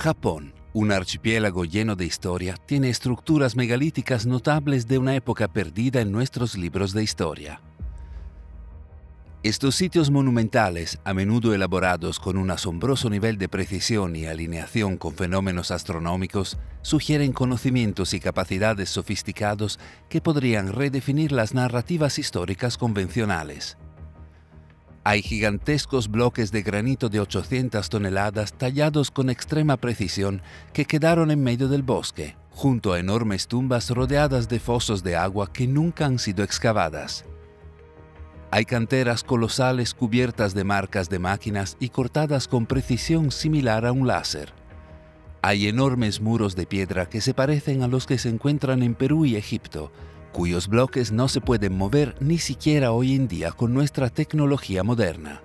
Japón, un archipiélago lleno de historia, tiene estructuras megalíticas notables de una época perdida en nuestros libros de historia. Estos sitios monumentales, a menudo elaborados con un asombroso nivel de precisión y alineación con fenómenos astronómicos, sugieren conocimientos y capacidades sofisticados que podrían redefinir las narrativas históricas convencionales. Hay gigantescos bloques de granito de 800 toneladas tallados con extrema precisión que quedaron en medio del bosque, junto a enormes tumbas rodeadas de fosos de agua que nunca han sido excavadas. Hay canteras colosales cubiertas de marcas de máquinas y cortadas con precisión similar a un láser. Hay enormes muros de piedra que se parecen a los que se encuentran en Perú y Egipto, cuyos bloques no se pueden mover ni siquiera hoy en día con nuestra tecnología moderna.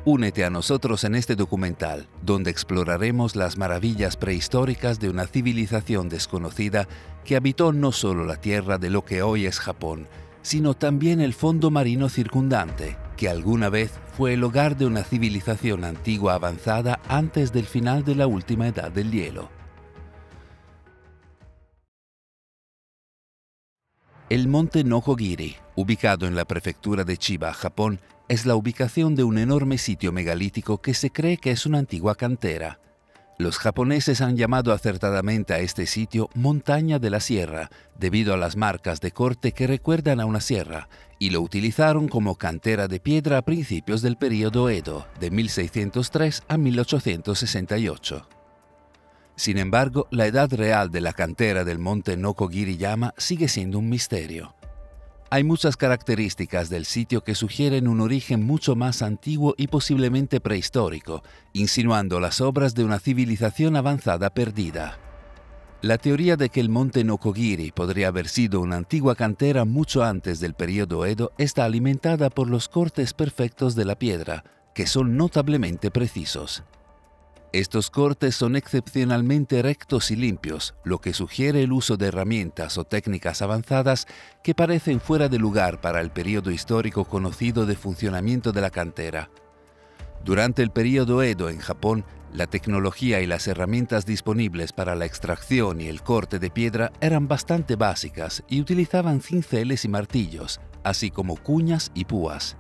Únete a nosotros en este documental, donde exploraremos las maravillas prehistóricas de una civilización desconocida que habitó no solo la tierra de lo que hoy es Japón, sino también el fondo marino circundante, que alguna vez fue el hogar de una civilización antigua avanzada antes del final de la última edad del hielo. El monte Nokogiri, ubicado en la prefectura de Chiba, Japón, es la ubicación de un enorme sitio megalítico que se cree que es una antigua cantera. Los japoneses han llamado acertadamente a este sitio Montaña de la Sierra, debido a las marcas de corte que recuerdan a una sierra, y lo utilizaron como cantera de piedra a principios del período Edo, de 1603 a 1868. Sin embargo, la edad real de la cantera del monte Nokogiri-yama sigue siendo un misterio. Hay muchas características del sitio que sugieren un origen mucho más antiguo y posiblemente prehistórico, insinuando las obras de una civilización avanzada perdida. La teoría de que el monte Nokogiri podría haber sido una antigua cantera mucho antes del período Edo está alimentada por los cortes perfectos de la piedra, que son notablemente precisos. Estos cortes son excepcionalmente rectos y limpios, lo que sugiere el uso de herramientas o técnicas avanzadas que parecen fuera de lugar para el periodo histórico conocido de funcionamiento de la cantera. Durante el período Edo en Japón, la tecnología y las herramientas disponibles para la extracción y el corte de piedra eran bastante básicas y utilizaban cinceles y martillos, así como cuñas y púas.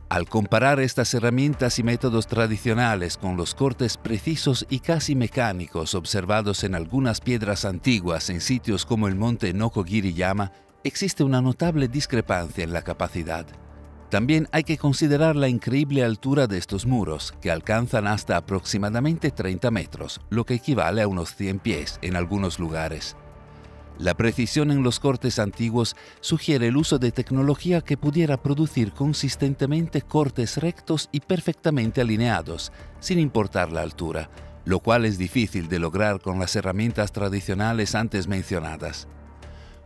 Al comparar estas herramientas y métodos tradicionales con los cortes precisos y casi mecánicos observados en algunas piedras antiguas en sitios como el monte Nokogiri-yama, existe una notable discrepancia en la capacidad. También hay que considerar la increíble altura de estos muros, que alcanzan hasta aproximadamente 30 metros, lo que equivale a unos 100 pies en algunos lugares. La precisión en los cortes antiguos sugiere el uso de tecnología que pudiera producir consistentemente cortes rectos y perfectamente alineados, sin importar la altura, lo cual es difícil de lograr con las herramientas tradicionales antes mencionadas.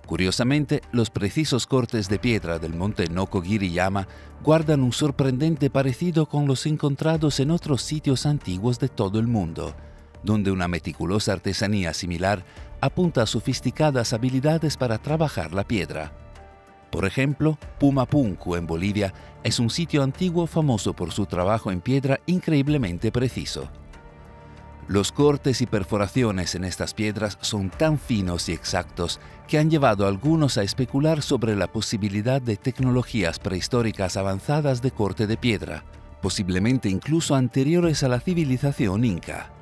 Curiosamente, los precisos cortes de piedra del monte Nokogiri-yama guardan un sorprendente parecido con los encontrados en otros sitios antiguos de todo el mundo, donde una meticulosa artesanía similar apunta a sofisticadas habilidades para trabajar la piedra. Por ejemplo, Pumapunku en Bolivia es un sitio antiguo famoso por su trabajo en piedra increíblemente preciso. Los cortes y perforaciones en estas piedras son tan finos y exactos que han llevado a algunos a especular sobre la posibilidad de tecnologías prehistóricas avanzadas de corte de piedra, posiblemente incluso anteriores a la civilización inca.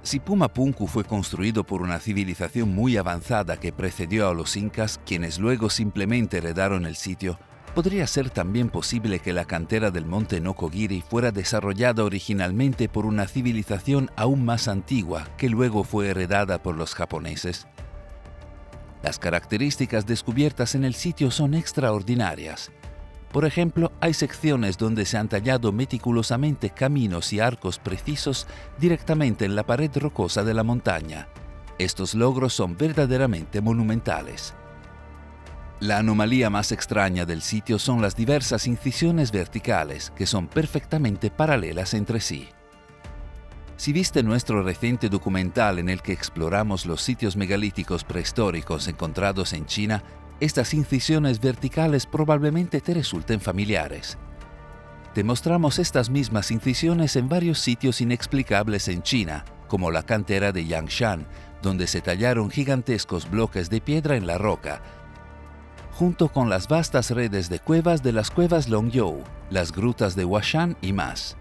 Si Pumapunku fue construido por una civilización muy avanzada que precedió a los incas, quienes luego simplemente heredaron el sitio, podría ser también posible que la cantera del monte Nokogiri fuera desarrollada originalmente por una civilización aún más antigua que luego fue heredada por los japoneses. Las características descubiertas en el sitio son extraordinarias. Por ejemplo, hay secciones donde se han tallado meticulosamente caminos y arcos precisos directamente en la pared rocosa de la montaña. Estos logros son verdaderamente monumentales. La anomalía más extraña del sitio son las diversas incisiones verticales, que son perfectamente paralelas entre sí. Si viste nuestro reciente documental en el que exploramos los sitios megalíticos prehistóricos encontrados en China, estas incisiones verticales probablemente te resulten familiares. Te mostramos estas mismas incisiones en varios sitios inexplicables en China, como la cantera de Yangshan, donde se tallaron gigantescos bloques de piedra en la roca, junto con las vastas redes de cuevas de las cuevas Longyou, las grutas de Huashan y más.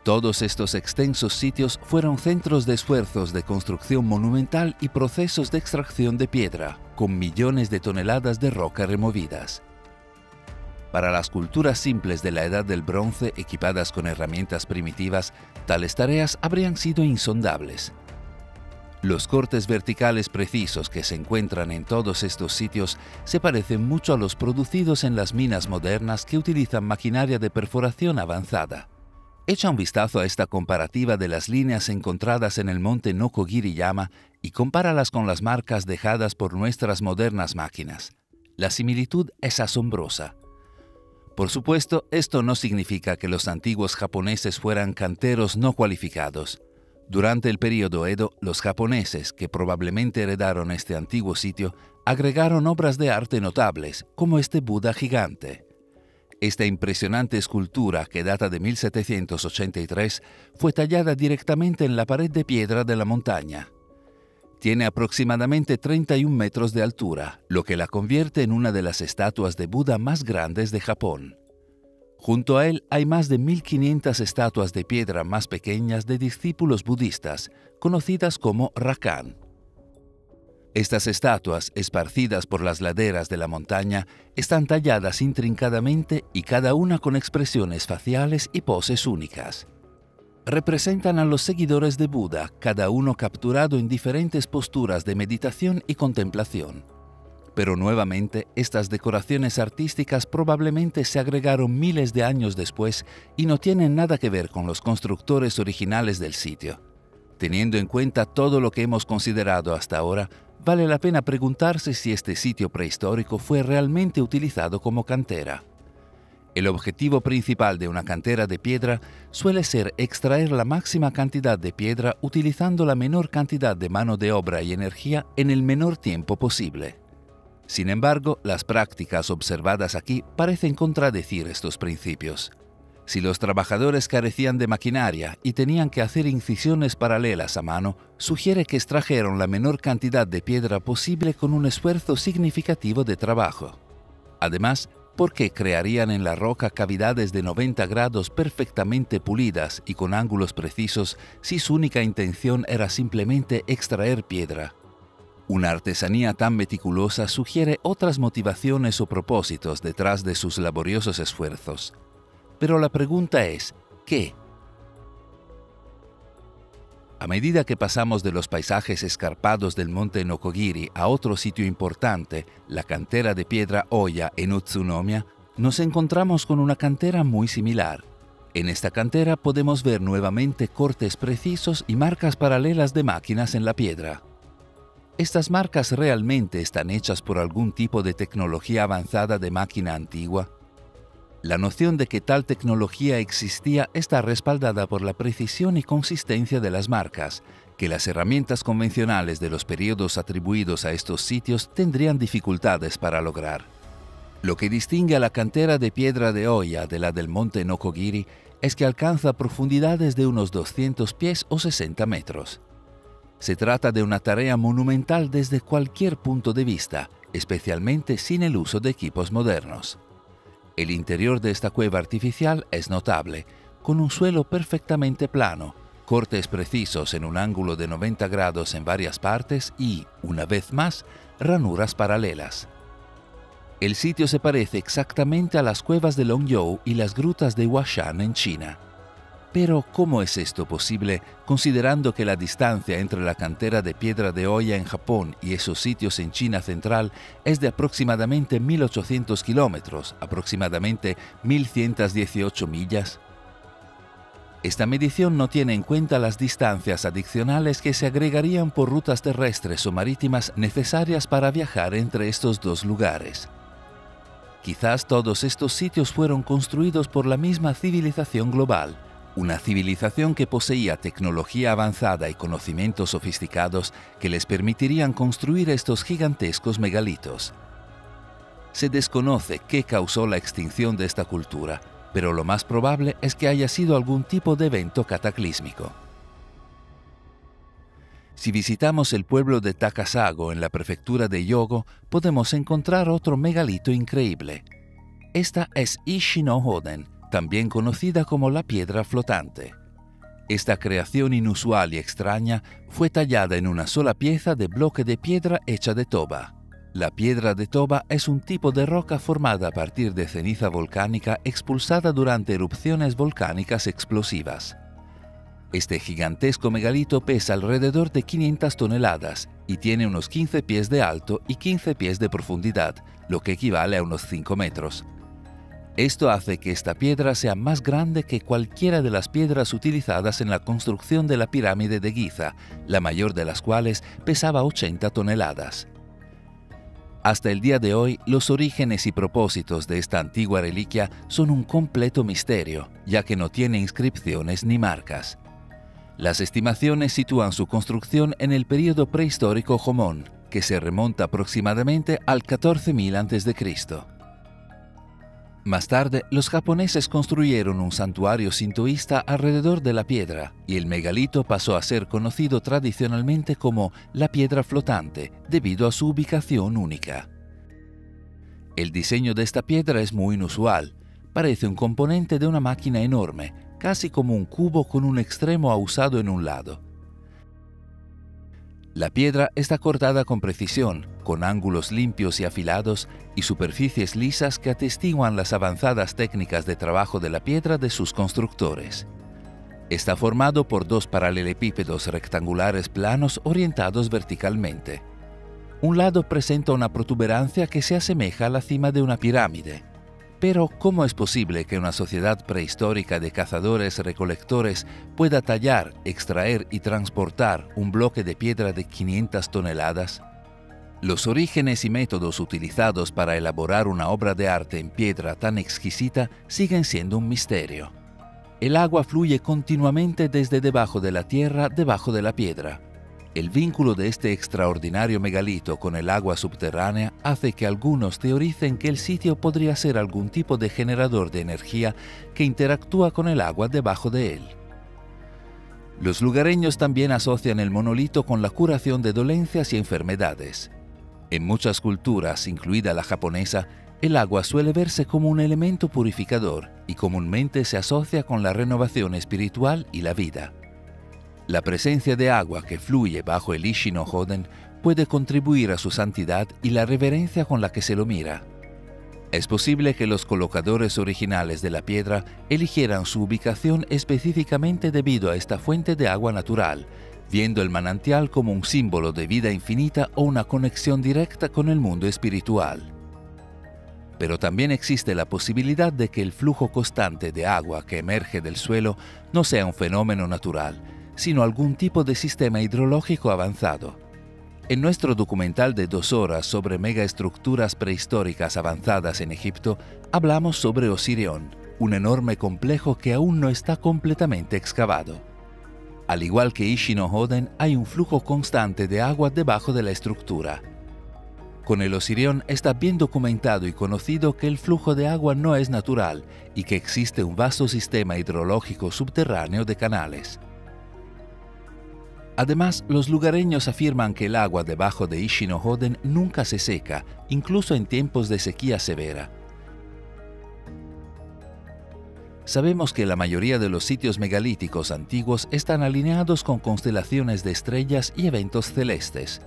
Todos estos extensos sitios fueron centros de esfuerzos de construcción monumental y procesos de extracción de piedra, con millones de toneladas de roca removidas. Para las culturas simples de la Edad del Bronce equipadas con herramientas primitivas, tales tareas habrían sido insondables. Los cortes verticales precisos que se encuentran en todos estos sitios se parecen mucho a los producidos en las minas modernas que utilizan maquinaria de perforación avanzada. Echa un vistazo a esta comparativa de las líneas encontradas en el monte Nokogiri-yama y compáralas con las marcas dejadas por nuestras modernas máquinas. La similitud es asombrosa. Por supuesto, esto no significa que los antiguos japoneses fueran canteros no cualificados. Durante el período Edo, los japoneses, que probablemente heredaron este antiguo sitio, agregaron obras de arte notables, como este Buda gigante. Esta impresionante escultura, que data de 1783, fue tallada directamente en la pared de piedra de la montaña. Tiene aproximadamente 31 metros de altura, lo que la convierte en una de las estatuas de Buda más grandes de Japón. Junto a él hay más de 1500 estatuas de piedra más pequeñas de discípulos budistas, conocidas como rakan. Estas estatuas, esparcidas por las laderas de la montaña, están talladas intrincadamente y cada una con expresiones faciales y poses únicas. Representan a los seguidores de Buda, cada uno capturado en diferentes posturas de meditación y contemplación. Pero nuevamente, estas decoraciones artísticas probablemente se agregaron miles de años después y no tienen nada que ver con los constructores originales del sitio. Teniendo en cuenta todo lo que hemos considerado hasta ahora, vale la pena preguntarse si este sitio prehistórico fue realmente utilizado como cantera. El objetivo principal de una cantera de piedra suele ser extraer la máxima cantidad de piedra utilizando la menor cantidad de mano de obra y energía en el menor tiempo posible. Sin embargo, las prácticas observadas aquí parecen contradecir estos principios. Si los trabajadores carecían de maquinaria y tenían que hacer incisiones paralelas a mano, sugiere que extrajeron la menor cantidad de piedra posible con un esfuerzo significativo de trabajo. Además, ¿por qué crearían en la roca cavidades de 90 grados perfectamente pulidas y con ángulos precisos si su única intención era simplemente extraer piedra? Una artesanía tan meticulosa sugiere otras motivaciones o propósitos detrás de sus laboriosos esfuerzos. Pero la pregunta es, ¿qué? A medida que pasamos de los paisajes escarpados del monte Nokogiri a otro sitio importante, la cantera de piedra Oya en Utsunomiya, nos encontramos con una cantera muy similar. En esta cantera podemos ver nuevamente cortes precisos y marcas paralelas de máquinas en la piedra. ¿Estas marcas realmente están hechas por algún tipo de tecnología avanzada de máquina antigua? La noción de que tal tecnología existía está respaldada por la precisión y consistencia de las marcas, que las herramientas convencionales de los periodos atribuidos a estos sitios tendrían dificultades para lograr. Lo que distingue a la cantera de piedra de Oya de la del monte Nokogiri es que alcanza profundidades de unos 200 pies o 60 metros. Se trata de una tarea monumental desde cualquier punto de vista, especialmente sin el uso de equipos modernos. El interior de esta cueva artificial es notable, con un suelo perfectamente plano, cortes precisos en un ángulo de 90 grados en varias partes y, una vez más, ranuras paralelas. El sitio se parece exactamente a las cuevas de Longyou y las grutas de Huashan en China. Pero, ¿cómo es esto posible, considerando que la distancia entre la cantera de piedra de Oya en Japón y esos sitios en China central es de aproximadamente 1.800 kilómetros, aproximadamente 1.118 millas? Esta medición no tiene en cuenta las distancias adicionales que se agregarían por rutas terrestres o marítimas necesarias para viajar entre estos dos lugares. Quizás todos estos sitios fueron construidos por la misma civilización global, una civilización que poseía tecnología avanzada y conocimientos sofisticados que les permitirían construir estos gigantescos megalitos. Se desconoce qué causó la extinción de esta cultura, pero lo más probable es que haya sido algún tipo de evento cataclísmico. Si visitamos el pueblo de Takasago en la prefectura de Hyogo, podemos encontrar otro megalito increíble. Esta es Ishi-no-Hoden, también conocida como la piedra flotante. Esta creación inusual y extraña fue tallada en una sola pieza de bloque de piedra hecha de toba. La piedra de toba es un tipo de roca formada a partir de ceniza volcánica expulsada durante erupciones volcánicas explosivas. Este gigantesco megalito pesa alrededor de 500 toneladas y tiene unos 15 pies de alto y 15 pies de profundidad, lo que equivale a unos 5 metros. Esto hace que esta piedra sea más grande que cualquiera de las piedras utilizadas en la construcción de la pirámide de Giza, la mayor de las cuales pesaba 80 toneladas. Hasta el día de hoy, los orígenes y propósitos de esta antigua reliquia son un completo misterio, ya que no tiene inscripciones ni marcas. Las estimaciones sitúan su construcción en el período prehistórico Jomón, que se remonta aproximadamente al 14.000 a.C. Más tarde, los japoneses construyeron un santuario sintoísta alrededor de la piedra, y el megalito pasó a ser conocido tradicionalmente como la piedra flotante, debido a su ubicación única. El diseño de esta piedra es muy inusual. Parece un componente de una máquina enorme, casi como un cubo con un extremo ahusado en un lado. La piedra está cortada con precisión, con ángulos limpios y afilados y superficies lisas que atestiguan las avanzadas técnicas de trabajo de la piedra de sus constructores. Está formado por dos paralelepípedos rectangulares planos orientados verticalmente. Un lado presenta una protuberancia que se asemeja a la cima de una pirámide. Pero, ¿cómo es posible que una sociedad prehistórica de cazadores-recolectores pueda tallar, extraer y transportar un bloque de piedra de 500 toneladas? Los orígenes y métodos utilizados para elaborar una obra de arte en piedra tan exquisita siguen siendo un misterio. El agua fluye continuamente desde debajo de la tierra, debajo de la piedra. El vínculo de este extraordinario megalito con el agua subterránea hace que algunos teoricen que el sitio podría ser algún tipo de generador de energía que interactúa con el agua debajo de él. Los lugareños también asocian el monolito con la curación de dolencias y enfermedades. En muchas culturas, incluida la japonesa, el agua suele verse como un elemento purificador y comúnmente se asocia con la renovación espiritual y la vida. La presencia de agua que fluye bajo el Ishi-no-Hoden puede contribuir a su santidad y la reverencia con la que se lo mira. Es posible que los colocadores originales de la piedra eligieran su ubicación específicamente debido a esta fuente de agua natural, viendo el manantial como un símbolo de vida infinita o una conexión directa con el mundo espiritual. Pero también existe la posibilidad de que el flujo constante de agua que emerge del suelo no sea un fenómeno natural, sino algún tipo de sistema hidrológico avanzado. En nuestro documental de 2 horas sobre megaestructuras prehistóricas avanzadas en Egipto, hablamos sobre Osirión, un enorme complejo que aún no está completamente excavado. Al igual que Ishi-no-Hoden, hay un flujo constante de agua debajo de la estructura. Con el Osirión está bien documentado y conocido que el flujo de agua no es natural y que existe un vasto sistema hidrológico subterráneo de canales. Además, los lugareños afirman que el agua debajo de Ishi-no-Hoden nunca se seca, incluso en tiempos de sequía severa. Sabemos que la mayoría de los sitios megalíticos antiguos están alineados con constelaciones de estrellas y eventos celestes.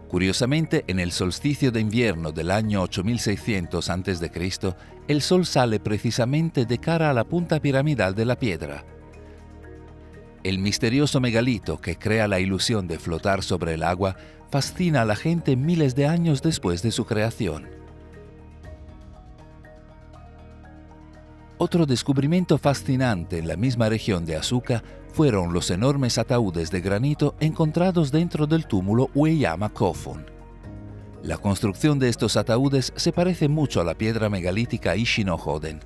Curiosamente, en el solsticio de invierno del año 8600 a.C., el sol sale precisamente de cara a la punta piramidal de la piedra. El misterioso megalito que crea la ilusión de flotar sobre el agua fascina a la gente miles de años después de su creación. Otro descubrimiento fascinante en la misma región de Asuka fueron los enormes ataúdes de granito encontrados dentro del túmulo Ueyama Kofun. La construcción de estos ataúdes se parece mucho a la piedra megalítica Ishi-no-Hoden.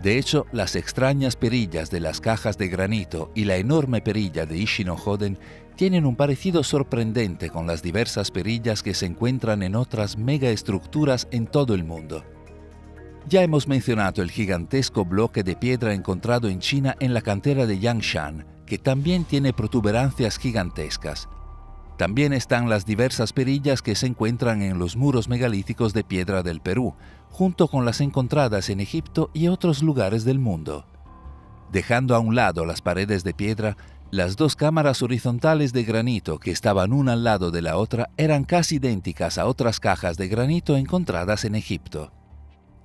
De hecho, las extrañas perillas de las cajas de granito y la enorme perilla de Ishi-no-Hoden tienen un parecido sorprendente con las diversas perillas que se encuentran en otras megaestructuras en todo el mundo. Ya hemos mencionado el gigantesco bloque de piedra encontrado en China en la cantera de Yangshan, que también tiene protuberancias gigantescas. También están las diversas perillas que se encuentran en los muros megalíticos de piedra del Perú, junto con las encontradas en Egipto y otros lugares del mundo. Dejando a un lado las paredes de piedra, las dos cámaras horizontales de granito que estaban una al lado de la otra eran casi idénticas a otras cajas de granito encontradas en Egipto.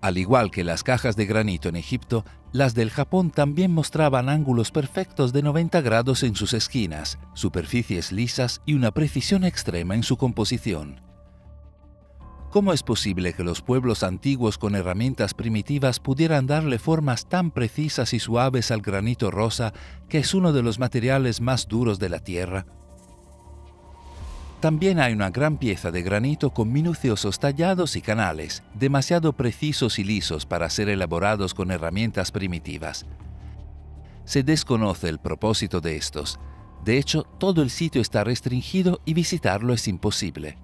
Al igual que las cajas de granito en Egipto, las del Japón también mostraban ángulos perfectos de 90 grados en sus esquinas, superficies lisas y una precisión extrema en su composición. ¿Cómo es posible que los pueblos antiguos con herramientas primitivas pudieran darle formas tan precisas y suaves al granito rosa, que es uno de los materiales más duros de la Tierra? También hay una gran pieza de granito con minuciosos tallados y canales, demasiado precisos y lisos para ser elaborados con herramientas primitivas. Se desconoce el propósito de estos. De hecho, todo el sitio está restringido y visitarlo es imposible.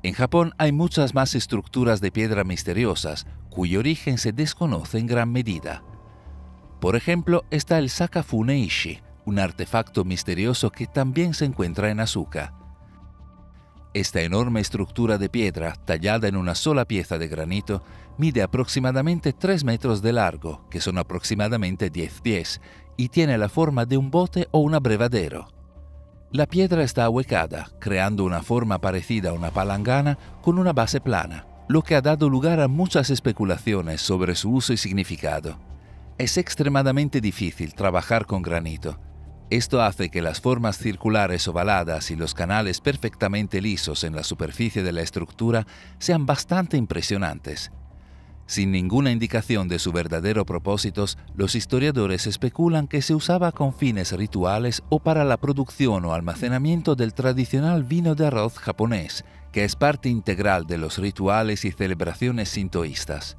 En Japón hay muchas más estructuras de piedra misteriosas, cuyo origen se desconoce en gran medida. Por ejemplo, está el Sakafune-ishi, un artefacto misterioso que también se encuentra en Asuka. Esta enorme estructura de piedra, tallada en una sola pieza de granito, mide aproximadamente 3 metros de largo, que son aproximadamente 10 pies, y tiene la forma de un bote o un abrevadero. La piedra está ahuecada, creando una forma parecida a una palangana con una base plana, lo que ha dado lugar a muchas especulaciones sobre su uso y significado. Es extremadamente difícil trabajar con granito. Esto hace que las formas circulares ovaladas y los canales perfectamente lisos en la superficie de la estructura sean bastante impresionantes. Sin ninguna indicación de su verdadero propósito, los historiadores especulan que se usaba con fines rituales o para la producción o almacenamiento del tradicional vino de arroz japonés, que es parte integral de los rituales y celebraciones sintoístas.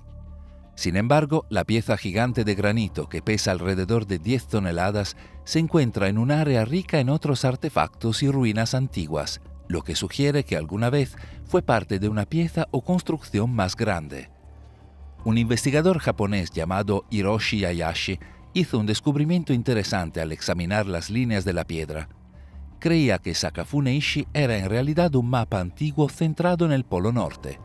Sin embargo, la pieza gigante de granito, que pesa alrededor de 10 toneladas, se encuentra en un área rica en otros artefactos y ruinas antiguas, lo que sugiere que alguna vez fue parte de una pieza o construcción más grande. Un investigador japonés llamado Hiroshi Hayashi hizo un descubrimiento interesante al examinar las líneas de la piedra. Creía que Sakafune-ishi era en realidad un mapa antiguo centrado en el Polo Norte.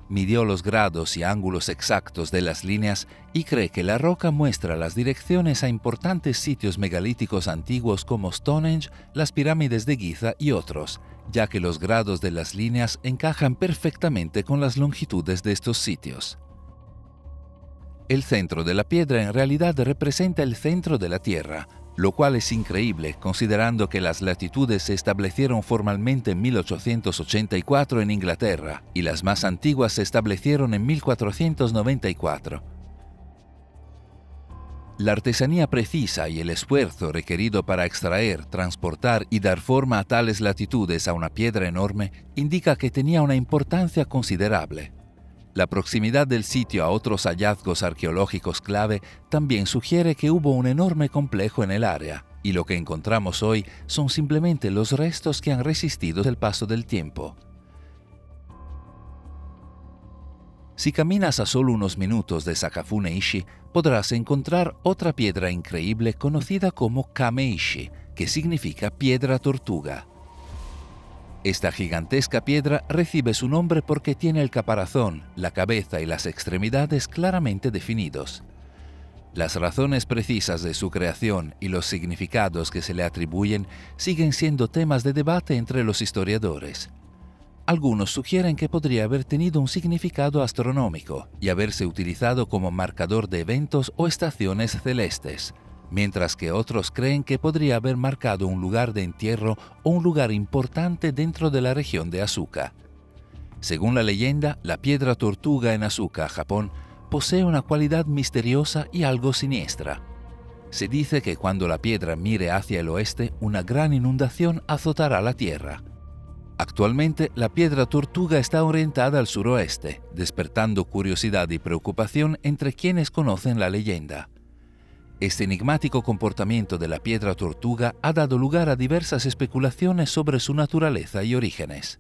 Midió los grados y ángulos exactos de las líneas y cree que la roca muestra las direcciones a importantes sitios megalíticos antiguos como Stonehenge, las pirámides de Giza y otros, ya que los grados de las líneas encajan perfectamente con las longitudes de estos sitios. El centro de la piedra en realidad representa el centro de la Tierra, lo cual es increíble considerando que las latitudes se establecieron formalmente en 1884 en Inglaterra y las más antiguas se establecieron en 1494. La artesanía precisa y el esfuerzo requerido para extraer, transportar y dar forma a tales latitudes a una piedra enorme indica que tenía una importancia considerable. La proximidad del sitio a otros hallazgos arqueológicos clave también sugiere que hubo un enorme complejo en el área, y lo que encontramos hoy son simplemente los restos que han resistido el paso del tiempo. Si caminas a solo unos minutos de Sakafune-ishi, podrás encontrar otra piedra increíble conocida como Kame-ishi, que significa piedra tortuga. Esta gigantesca piedra recibe su nombre porque tiene el caparazón, la cabeza y las extremidades claramente definidos. Las razones precisas de su creación y los significados que se le atribuyen siguen siendo temas de debate entre los historiadores. Algunos sugieren que podría haber tenido un significado astronómico y haberse utilizado como marcador de eventos o estaciones celestes, mientras que otros creen que podría haber marcado un lugar de entierro o un lugar importante dentro de la región de Asuka. Según la leyenda, la piedra tortuga en Asuka, Japón, posee una cualidad misteriosa y algo siniestra. Se dice que cuando la piedra mire hacia el oeste, una gran inundación azotará la tierra. Actualmente, la piedra tortuga está orientada al suroeste, despertando curiosidad y preocupación entre quienes conocen la leyenda. Este enigmático comportamiento de la piedra tortuga ha dado lugar a diversas especulaciones sobre su naturaleza y orígenes.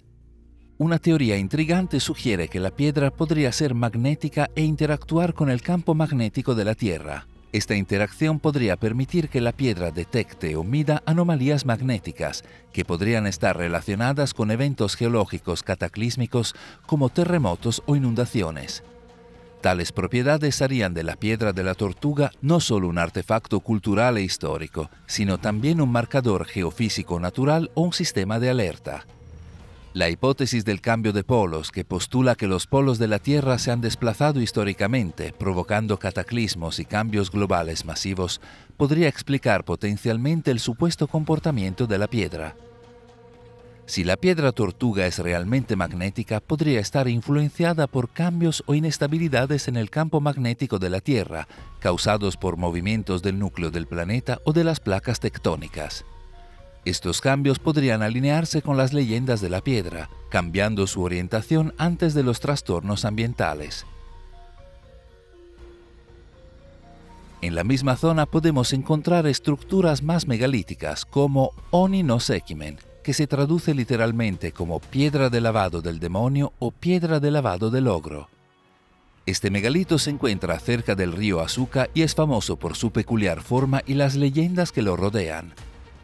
Una teoría intrigante sugiere que la piedra podría ser magnética e interactuar con el campo magnético de la Tierra, Esta interacción podría permitir que la piedra detecte o mida anomalías magnéticas que podrían estar relacionadas con eventos geológicos cataclísmicos como terremotos o inundaciones. Tales propiedades harían de la piedra de la Tortuga no solo un artefacto cultural e histórico, sino también un marcador geofísico natural o un sistema de alerta. La hipótesis del cambio de polos, que postula que los polos de la Tierra se han desplazado históricamente, provocando cataclismos y cambios globales masivos, podría explicar potencialmente el supuesto comportamiento de la piedra. Si la piedra Tortuga es realmente magnética, podría estar influenciada por cambios o inestabilidades en el campo magnético de la Tierra, causados por movimientos del núcleo del planeta o de las placas tectónicas. Estos cambios podrían alinearse con las leyendas de la piedra, cambiando su orientación antes de los trastornos ambientales. En la misma zona podemos encontrar estructuras más megalíticas como Oni no Sekimen, que se traduce literalmente como piedra de lavado del demonio o piedra de lavado del ogro. Este megalito se encuentra cerca del río Asuka y es famoso por su peculiar forma y las leyendas que lo rodean.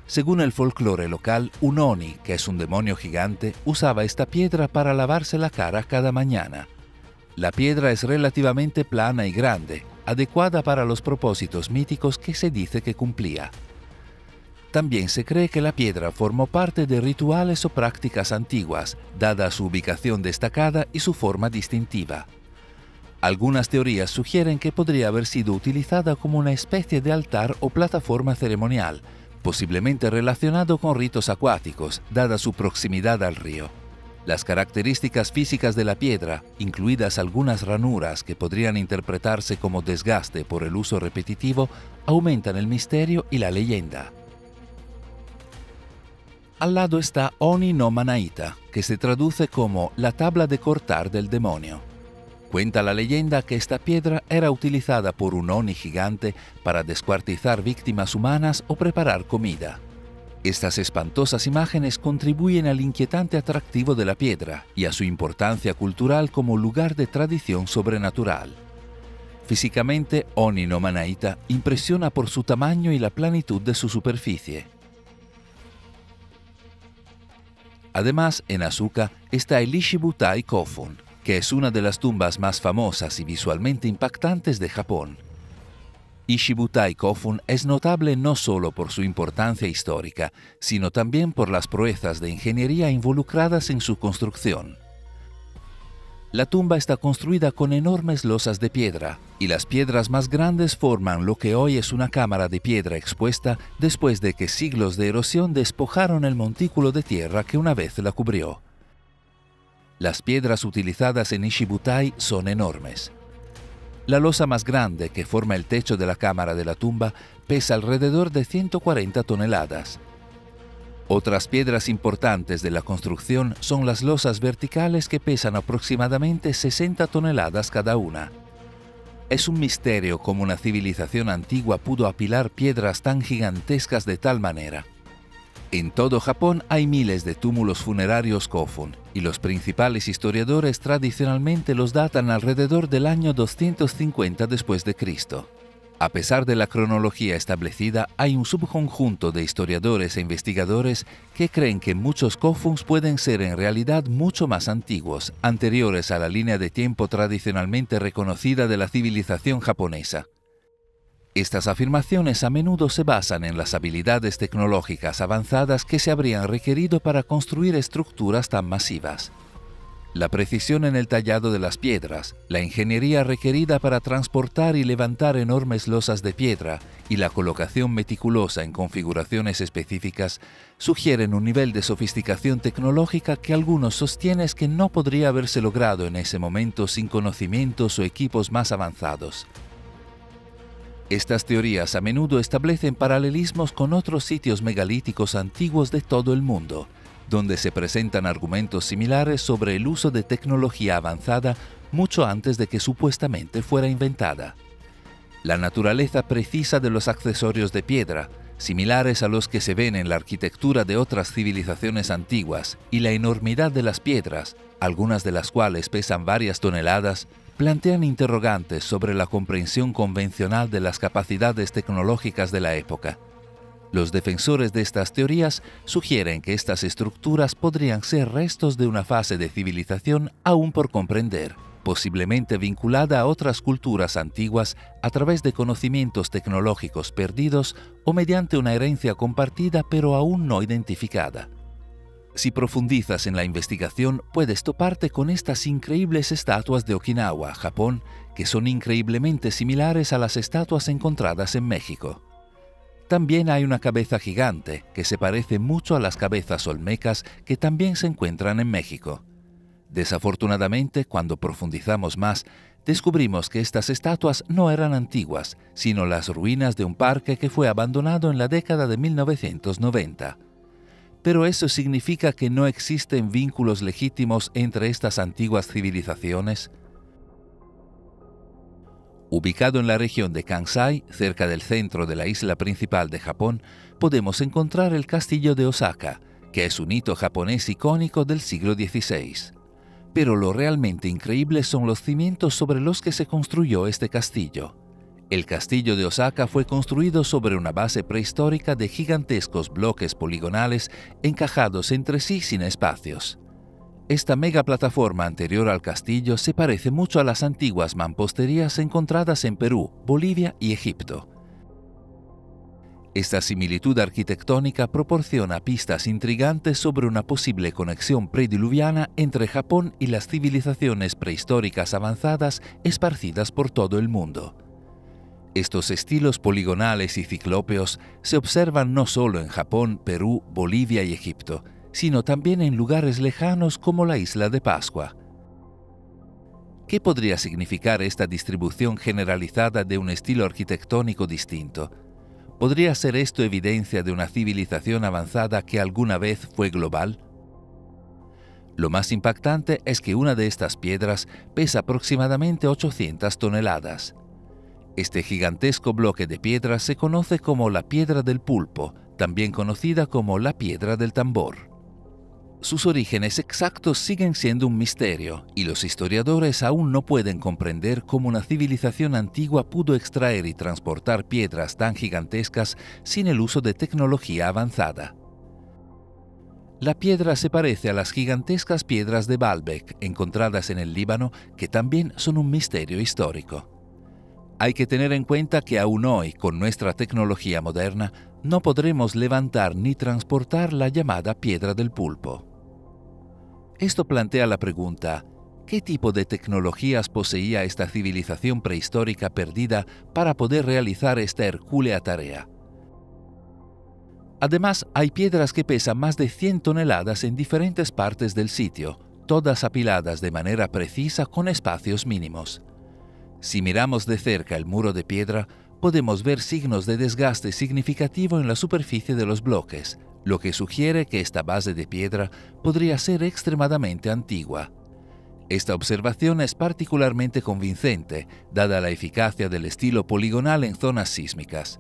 Según el folclore local, un Oni, que es un demonio gigante, usaba esta piedra para lavarse la cara cada mañana. La piedra es relativamente plana y grande, adecuada para los propósitos míticos que se dice que cumplía. También se cree que la piedra formó parte de rituales o prácticas antiguas, dada su ubicación destacada y su forma distintiva. Algunas teorías sugieren que podría haber sido utilizada como una especie de altar o plataforma ceremonial, posiblemente relacionado con ritos acuáticos, dada su proximidad al río. Las características físicas de la piedra, incluidas algunas ranuras que podrían interpretarse como desgaste por el uso repetitivo, aumentan el misterio y la leyenda. Al lado está Oni no Manaita, que se traduce como la tabla de cortar del demonio. Cuenta la leyenda que esta piedra era utilizada por un Oni gigante para descuartizar víctimas humanas o preparar comida. Estas espantosas imágenes contribuyen al inquietante atractivo de la piedra y a su importancia cultural como lugar de tradición sobrenatural. Físicamente, Oni no Manaita impresiona por su tamaño y la planitud de su superficie. Además, en Asuka está el Ishibutai Kofun, que es una de las tumbas más famosas y visualmente impactantes de Japón. Ishibutai Kofun es notable no solo por su importancia histórica, sino también por las proezas de ingeniería involucradas en su construcción. La tumba está construida con enormes losas de piedra, y las piedras más grandes forman lo que hoy es una cámara de piedra expuesta después de que siglos de erosión despojaron el montículo de tierra que una vez la cubrió. Las piedras utilizadas en Ishibutai son enormes. La losa más grande, que forma el techo de la cámara de la tumba, pesa alrededor de 140 toneladas. Otras piedras importantes de la construcción son las losas verticales que pesan aproximadamente 60 toneladas cada una. Es un misterio cómo una civilización antigua pudo apilar piedras tan gigantescas de tal manera. En todo Japón hay miles de túmulos funerarios Kofun, y los principales historiadores tradicionalmente los datan alrededor del año 250 después de Cristo. A pesar de la cronología establecida, hay un subconjunto de historiadores e investigadores que creen que muchos kofuns pueden ser en realidad mucho más antiguos, anteriores a la línea de tiempo tradicionalmente reconocida de la civilización japonesa. Estas afirmaciones a menudo se basan en las habilidades tecnológicas avanzadas que se habrían requerido para construir estructuras tan masivas. La precisión en el tallado de las piedras, la ingeniería requerida para transportar y levantar enormes losas de piedra y la colocación meticulosa en configuraciones específicas sugieren un nivel de sofisticación tecnológica que algunos sostienen que no podría haberse logrado en ese momento sin conocimientos o equipos más avanzados. Estas teorías a menudo establecen paralelismos con otros sitios megalíticos antiguos de todo el mundo, donde se presentan argumentos similares sobre el uso de tecnología avanzada mucho antes de que supuestamente fuera inventada. La naturaleza precisa de los accesorios de piedra, similares a los que se ven en la arquitectura de otras civilizaciones antiguas, y la enormidad de las piedras, algunas de las cuales pesan varias toneladas, plantean interrogantes sobre la comprensión convencional de las capacidades tecnológicas de la época. Los defensores de estas teorías sugieren que estas estructuras podrían ser restos de una fase de civilización aún por comprender, posiblemente vinculada a otras culturas antiguas a través de conocimientos tecnológicos perdidos o mediante una herencia compartida pero aún no identificada. Si profundizas en la investigación, puedes toparte con estas increíbles estatuas de Okinawa, Japón, que son increíblemente similares a las estatuas encontradas en México. También hay una cabeza gigante, que se parece mucho a las cabezas olmecas que también se encuentran en México. Desafortunadamente, cuando profundizamos más, descubrimos que estas estatuas no eran antiguas, sino las ruinas de un parque que fue abandonado en la década de 1990. ¿Pero eso significa que no existen vínculos legítimos entre estas antiguas civilizaciones? Ubicado en la región de Kansai, cerca del centro de la isla principal de Japón, podemos encontrar el castillo de Osaka, que es un hito japonés icónico del siglo XVI. Pero lo realmente increíble son los cimientos sobre los que se construyó este castillo. El castillo de Osaka fue construido sobre una base prehistórica de gigantescos bloques poligonales encajados entre sí sin espacios. Esta megaplataforma anterior al castillo se parece mucho a las antiguas mamposterías encontradas en Perú, Bolivia y Egipto. Esta similitud arquitectónica proporciona pistas intrigantes sobre una posible conexión prediluviana entre Japón y las civilizaciones prehistóricas avanzadas esparcidas por todo el mundo. Estos estilos poligonales y ciclópeos se observan no solo en Japón, Perú, Bolivia y Egipto, sino también en lugares lejanos como la isla de Pascua. ¿Qué podría significar esta distribución generalizada de un estilo arquitectónico distinto? ¿Podría ser esto evidencia de una civilización avanzada que alguna vez fue global? Lo más impactante es que una de estas piedras pesa aproximadamente 800 toneladas. Este gigantesco bloque de piedra se conoce como la Piedra del Pulpo, también conocida como la Piedra del Tambor. Sus orígenes exactos siguen siendo un misterio, y los historiadores aún no pueden comprender cómo una civilización antigua pudo extraer y transportar piedras tan gigantescas sin el uso de tecnología avanzada. La piedra se parece a las gigantescas piedras de Baalbek encontradas en el Líbano, que también son un misterio histórico. Hay que tener en cuenta que aún hoy, con nuestra tecnología moderna, no podremos levantar ni transportar la llamada Piedra del Pulpo. Esto plantea la pregunta: ¿qué tipo de tecnologías poseía esta civilización prehistórica perdida para poder realizar esta hercúlea tarea? Además, hay piedras que pesan más de 100 toneladas en diferentes partes del sitio, todas apiladas de manera precisa con espacios mínimos. Si miramos de cerca el muro de piedra, podemos ver signos de desgaste significativo en la superficie de los bloques, lo que sugiere que esta base de piedra podría ser extremadamente antigua. Esta observación es particularmente convincente, dada la eficacia del estilo poligonal en zonas sísmicas.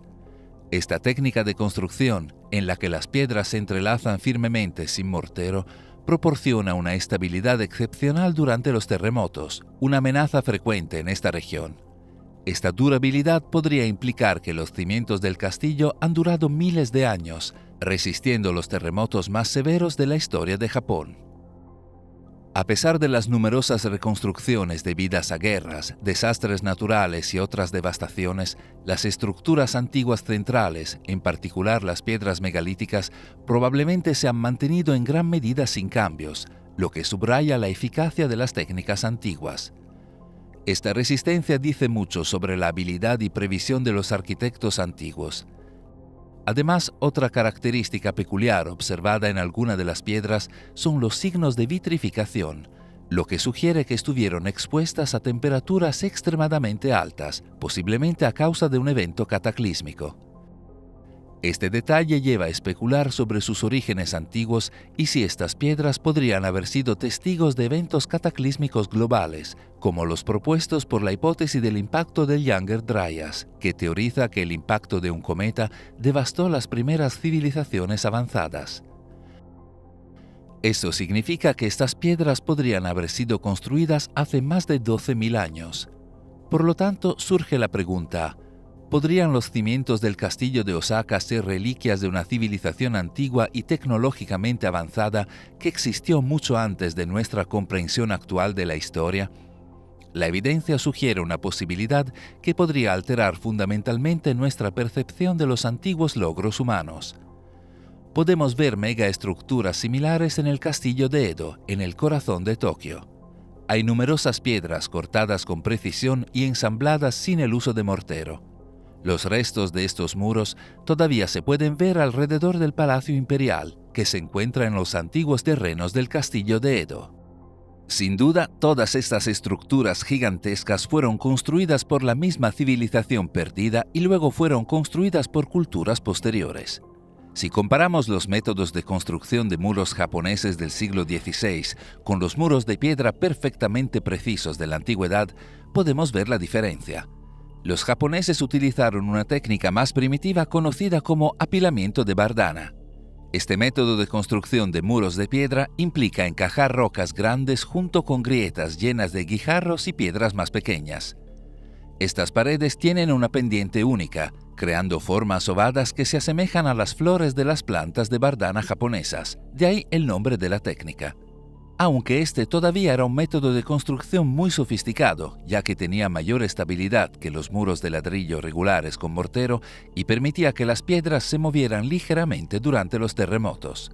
Esta técnica de construcción, en la que las piedras se entrelazan firmemente sin mortero, proporciona una estabilidad excepcional durante los terremotos, una amenaza frecuente en esta región. Esta durabilidad podría implicar que los cimientos del castillo han durado miles de años, resistiendo los terremotos más severos de la historia de Japón. A pesar de las numerosas reconstrucciones debidas a guerras, desastres naturales y otras devastaciones, las estructuras antiguas centrales, en particular las piedras megalíticas, probablemente se han mantenido en gran medida sin cambios, lo que subraya la eficacia de las técnicas antiguas. Esta resistencia dice mucho sobre la habilidad y previsión de los arquitectos antiguos. Además, otra característica peculiar observada en alguna de las piedras son los signos de vitrificación, lo que sugiere que estuvieron expuestas a temperaturas extremadamente altas, posiblemente a causa de un evento cataclísmico. Este detalle lleva a especular sobre sus orígenes antiguos y si estas piedras podrían haber sido testigos de eventos cataclísmicos globales, como los propuestos por la hipótesis del impacto del Younger Dryas, que teoriza que el impacto de un cometa devastó las primeras civilizaciones avanzadas. Eso significa que estas piedras podrían haber sido construidas hace más de 12.000 años. Por lo tanto, surge la pregunta: ¿podrían los cimientos del castillo de Osaka ser reliquias de una civilización antigua y tecnológicamente avanzada que existió mucho antes de nuestra comprensión actual de la historia? La evidencia sugiere una posibilidad que podría alterar fundamentalmente nuestra percepción de los antiguos logros humanos. Podemos ver megaestructuras similares en el castillo de Edo, en el corazón de Tokio. Hay numerosas piedras cortadas con precisión y ensambladas sin el uso de mortero. Los restos de estos muros todavía se pueden ver alrededor del Palacio Imperial, que se encuentra en los antiguos terrenos del castillo de Edo. Sin duda, todas estas estructuras gigantescas fueron construidas por la misma civilización perdida y luego fueron construidas por culturas posteriores. Si comparamos los métodos de construcción de muros japoneses del siglo XVI con los muros de piedra perfectamente precisos de la antigüedad, podemos ver la diferencia. Los japoneses utilizaron una técnica más primitiva conocida como apilamiento de bardana. Este método de construcción de muros de piedra implica encajar rocas grandes junto con grietas llenas de guijarros y piedras más pequeñas. Estas paredes tienen una pendiente única, creando formas ovadas que se asemejan a las flores de las plantas de bardana japonesas, de ahí el nombre de la técnica. Aunque este todavía era un método de construcción muy sofisticado, ya que tenía mayor estabilidad que los muros de ladrillo regulares con mortero y permitía que las piedras se movieran ligeramente durante los terremotos.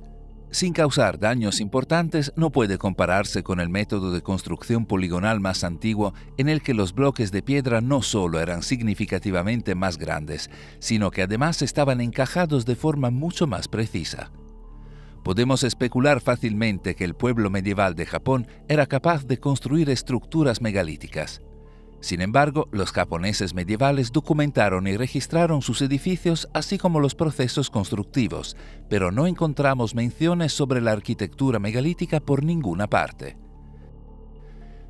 Sin causar daños importantes, no puede compararse con el método de construcción poligonal más antiguo en el que los bloques de piedra no solo eran significativamente más grandes, sino que además estaban encajados de forma mucho más precisa. Podemos especular fácilmente que el pueblo medieval de Japón era capaz de construir estructuras megalíticas. Sin embargo, los japoneses medievales documentaron y registraron sus edificios así como los procesos constructivos, pero no encontramos menciones sobre la arquitectura megalítica por ninguna parte.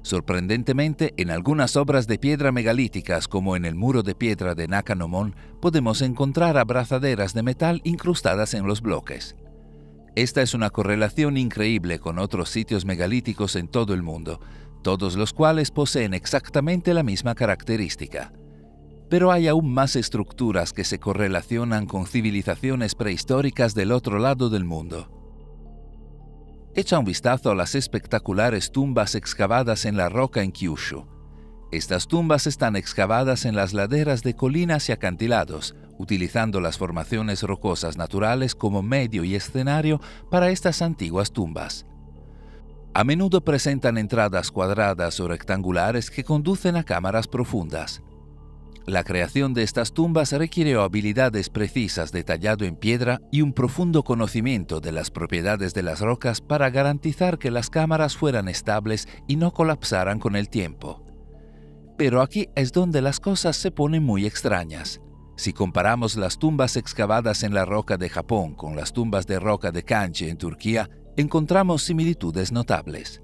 Sorprendentemente, en algunas obras de piedra megalíticas, como en el muro de piedra de Nakanomon, podemos encontrar abrazaderas de metal incrustadas en los bloques. Esta es una correlación increíble con otros sitios megalíticos en todo el mundo, todos los cuales poseen exactamente la misma característica. Pero hay aún más estructuras que se correlacionan con civilizaciones prehistóricas del otro lado del mundo. Echa un vistazo a las espectaculares tumbas excavadas en la roca en Kyushu. Estas tumbas están excavadas en las laderas de colinas y acantilados, utilizando las formaciones rocosas naturales como medio y escenario para estas antiguas tumbas. A menudo presentan entradas cuadradas o rectangulares que conducen a cámaras profundas. La creación de estas tumbas requirió habilidades precisas de tallado en piedra y un profundo conocimiento de las propiedades de las rocas para garantizar que las cámaras fueran estables y no colapsaran con el tiempo. Pero aquí es donde las cosas se ponen muy extrañas. Si comparamos las tumbas excavadas en la roca de Japón con las tumbas de roca de Kancı en Turquía, encontramos similitudes notables.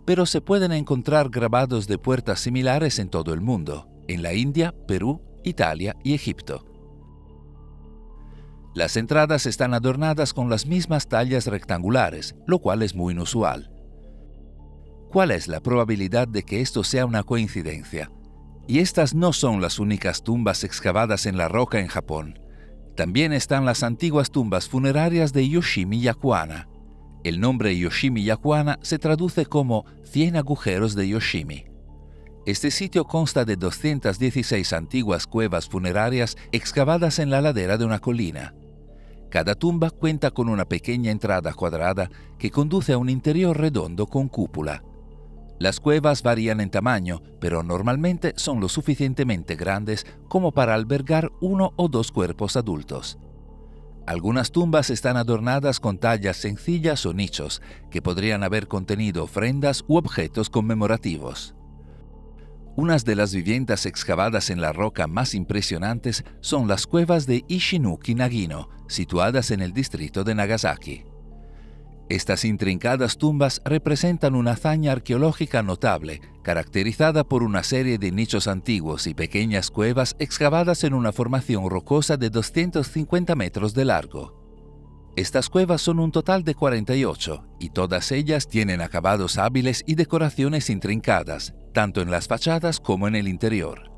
Pero se pueden encontrar grabados de puertas similares en todo el mundo, en la India, Perú, Italia y Egipto. Las entradas están adornadas con las mismas tallas rectangulares, lo cual es muy inusual. ¿Cuál es la probabilidad de que esto sea una coincidencia? Y estas no son las únicas tumbas excavadas en la roca en Japón. También están las antiguas tumbas funerarias de Yoshimi-Yakuhana. El nombre Yoshimi-Yakuhana se traduce como 100 agujeros de Yoshimi. Este sitio consta de 216 antiguas cuevas funerarias excavadas en la ladera de una colina. Cada tumba cuenta con una pequeña entrada cuadrada que conduce a un interior redondo con cúpula. Las cuevas varían en tamaño, pero normalmente son lo suficientemente grandes como para albergar 1 o 2 cuerpos adultos. Algunas tumbas están adornadas con tallas sencillas o nichos, que podrían haber contenido ofrendas u objetos conmemorativos. Unas de las viviendas excavadas en la roca más impresionantes son las cuevas de Ishinuki-Nagino, situadas en el distrito de Nagasaki. Estas intrincadas tumbas representan una hazaña arqueológica notable, caracterizada por una serie de nichos antiguos y pequeñas cuevas excavadas en una formación rocosa de 250 metros de largo. Estas cuevas son un total de 48 y todas ellas tienen acabados hábiles y decoraciones intrincadas, tanto en las fachadas como en el interior.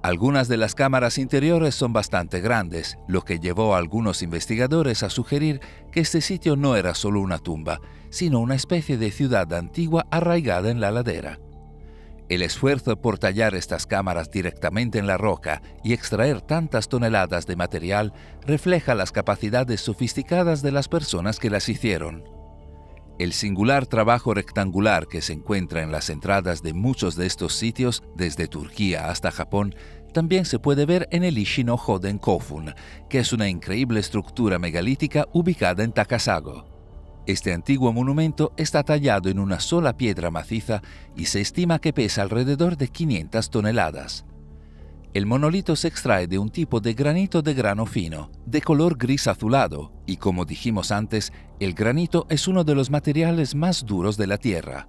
Algunas de las cámaras interiores son bastante grandes, lo que llevó a algunos investigadores a sugerir que este sitio no era solo una tumba, sino una especie de ciudad antigua arraigada en la ladera. El esfuerzo por tallar estas cámaras directamente en la roca y extraer tantas toneladas de material refleja las capacidades sofisticadas de las personas que las hicieron. El singular trabajo rectangular que se encuentra en las entradas de muchos de estos sitios, desde Turquía hasta Japón, también se puede ver en el Ishi-no-Hoden Kofun, que es una increíble estructura megalítica ubicada en Takasago. Este antiguo monumento está tallado en una sola piedra maciza y se estima que pesa alrededor de 500 toneladas. El monolito se extrae de un tipo de granito de grano fino, de color gris azulado, y como dijimos antes, el granito es uno de los materiales más duros de la Tierra.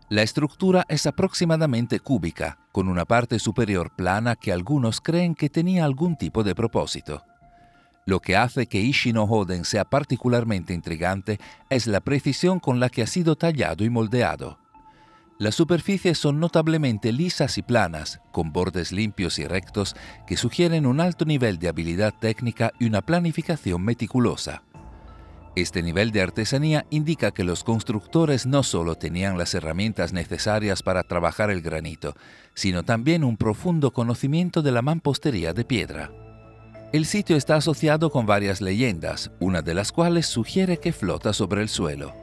La estructura es aproximadamente cúbica, con una parte superior plana que algunos creen que tenía algún tipo de propósito. Lo que hace que Ishi-no-Hoden sea particularmente intrigante es la precisión con la que ha sido tallado y moldeado. Las superficies son notablemente lisas y planas, con bordes limpios y rectos que sugieren un alto nivel de habilidad técnica y una planificación meticulosa. Este nivel de artesanía indica que los constructores no solo tenían las herramientas necesarias para trabajar el granito, sino también un profundo conocimiento de la mampostería de piedra. El sitio está asociado con varias leyendas, una de las cuales sugiere que flota sobre el suelo.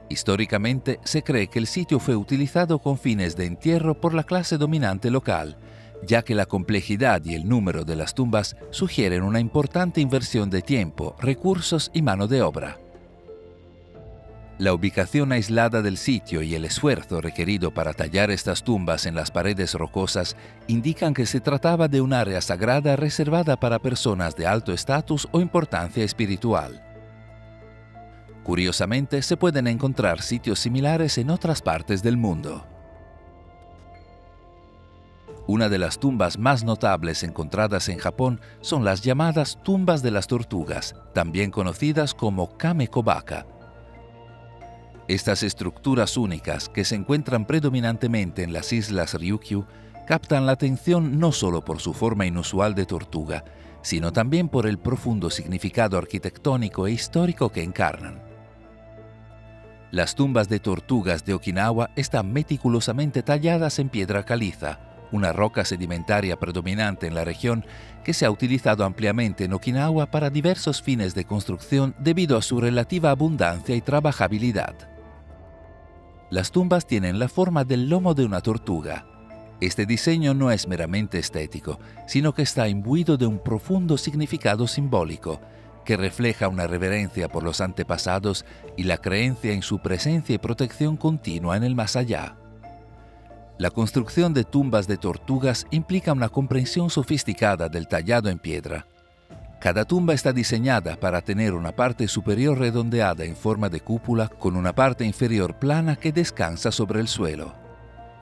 Históricamente, se cree que el sitio fue utilizado con fines de entierro por la clase dominante local, ya que la complejidad y el número de las tumbas sugieren una importante inversión de tiempo, recursos y mano de obra. La ubicación aislada del sitio y el esfuerzo requerido para tallar estas tumbas en las paredes rocosas indican que se trataba de un área sagrada reservada para personas de alto estatus o importancia espiritual. Curiosamente, se pueden encontrar sitios similares en otras partes del mundo. Una de las tumbas más notables encontradas en Japón son las llamadas tumbas de las tortugas, también conocidas como Kame-Kobaka. Estas estructuras únicas, que se encuentran predominantemente en las islas Ryukyu, captan la atención no solo por su forma inusual de tortuga, sino también por el profundo significado arquitectónico e histórico que encarnan. Las tumbas de tortugas de Okinawa están meticulosamente talladas en piedra caliza, una roca sedimentaria predominante en la región que se ha utilizado ampliamente en Okinawa para diversos fines de construcción debido a su relativa abundancia y trabajabilidad. Las tumbas tienen la forma del lomo de una tortuga. Este diseño no es meramente estético, sino que está imbuido de un profundo significado simbólico, que refleja una reverencia por los antepasados y la creencia en su presencia y protección continua en el más allá. La construcción de tumbas de tortugas implica una comprensión sofisticada del tallado en piedra. Cada tumba está diseñada para tener una parte superior redondeada en forma de cúpula con una parte inferior plana que descansa sobre el suelo.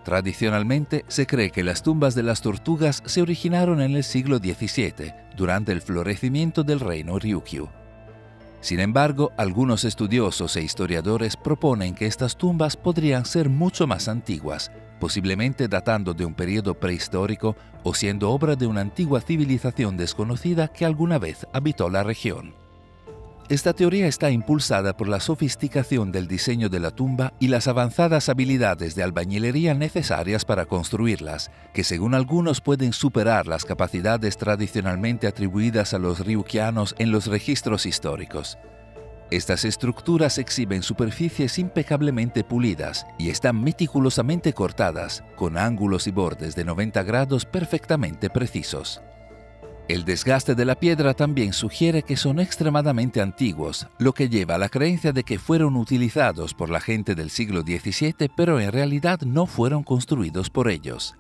Tradicionalmente, se cree que las tumbas de las tortugas se originaron en el siglo XVII, durante el florecimiento del reino Ryukyu. Sin embargo, algunos estudiosos e historiadores proponen que estas tumbas podrían ser mucho más antiguas, posiblemente datando de un periodo prehistórico o siendo obra de una antigua civilización desconocida que alguna vez habitó la región. Esta teoría está impulsada por la sofisticación del diseño de la tumba y las avanzadas habilidades de albañilería necesarias para construirlas, que según algunos pueden superar las capacidades tradicionalmente atribuidas a los ryukianos en los registros históricos. Estas estructuras exhiben superficies impecablemente pulidas y están meticulosamente cortadas, con ángulos y bordes de 90 grados perfectamente precisos. El desgaste de la piedra también sugiere que son extremadamente antiguos, lo que lleva a la creencia de que fueron utilizados por la gente del siglo XVII, pero en realidad no fueron construidos por ellos.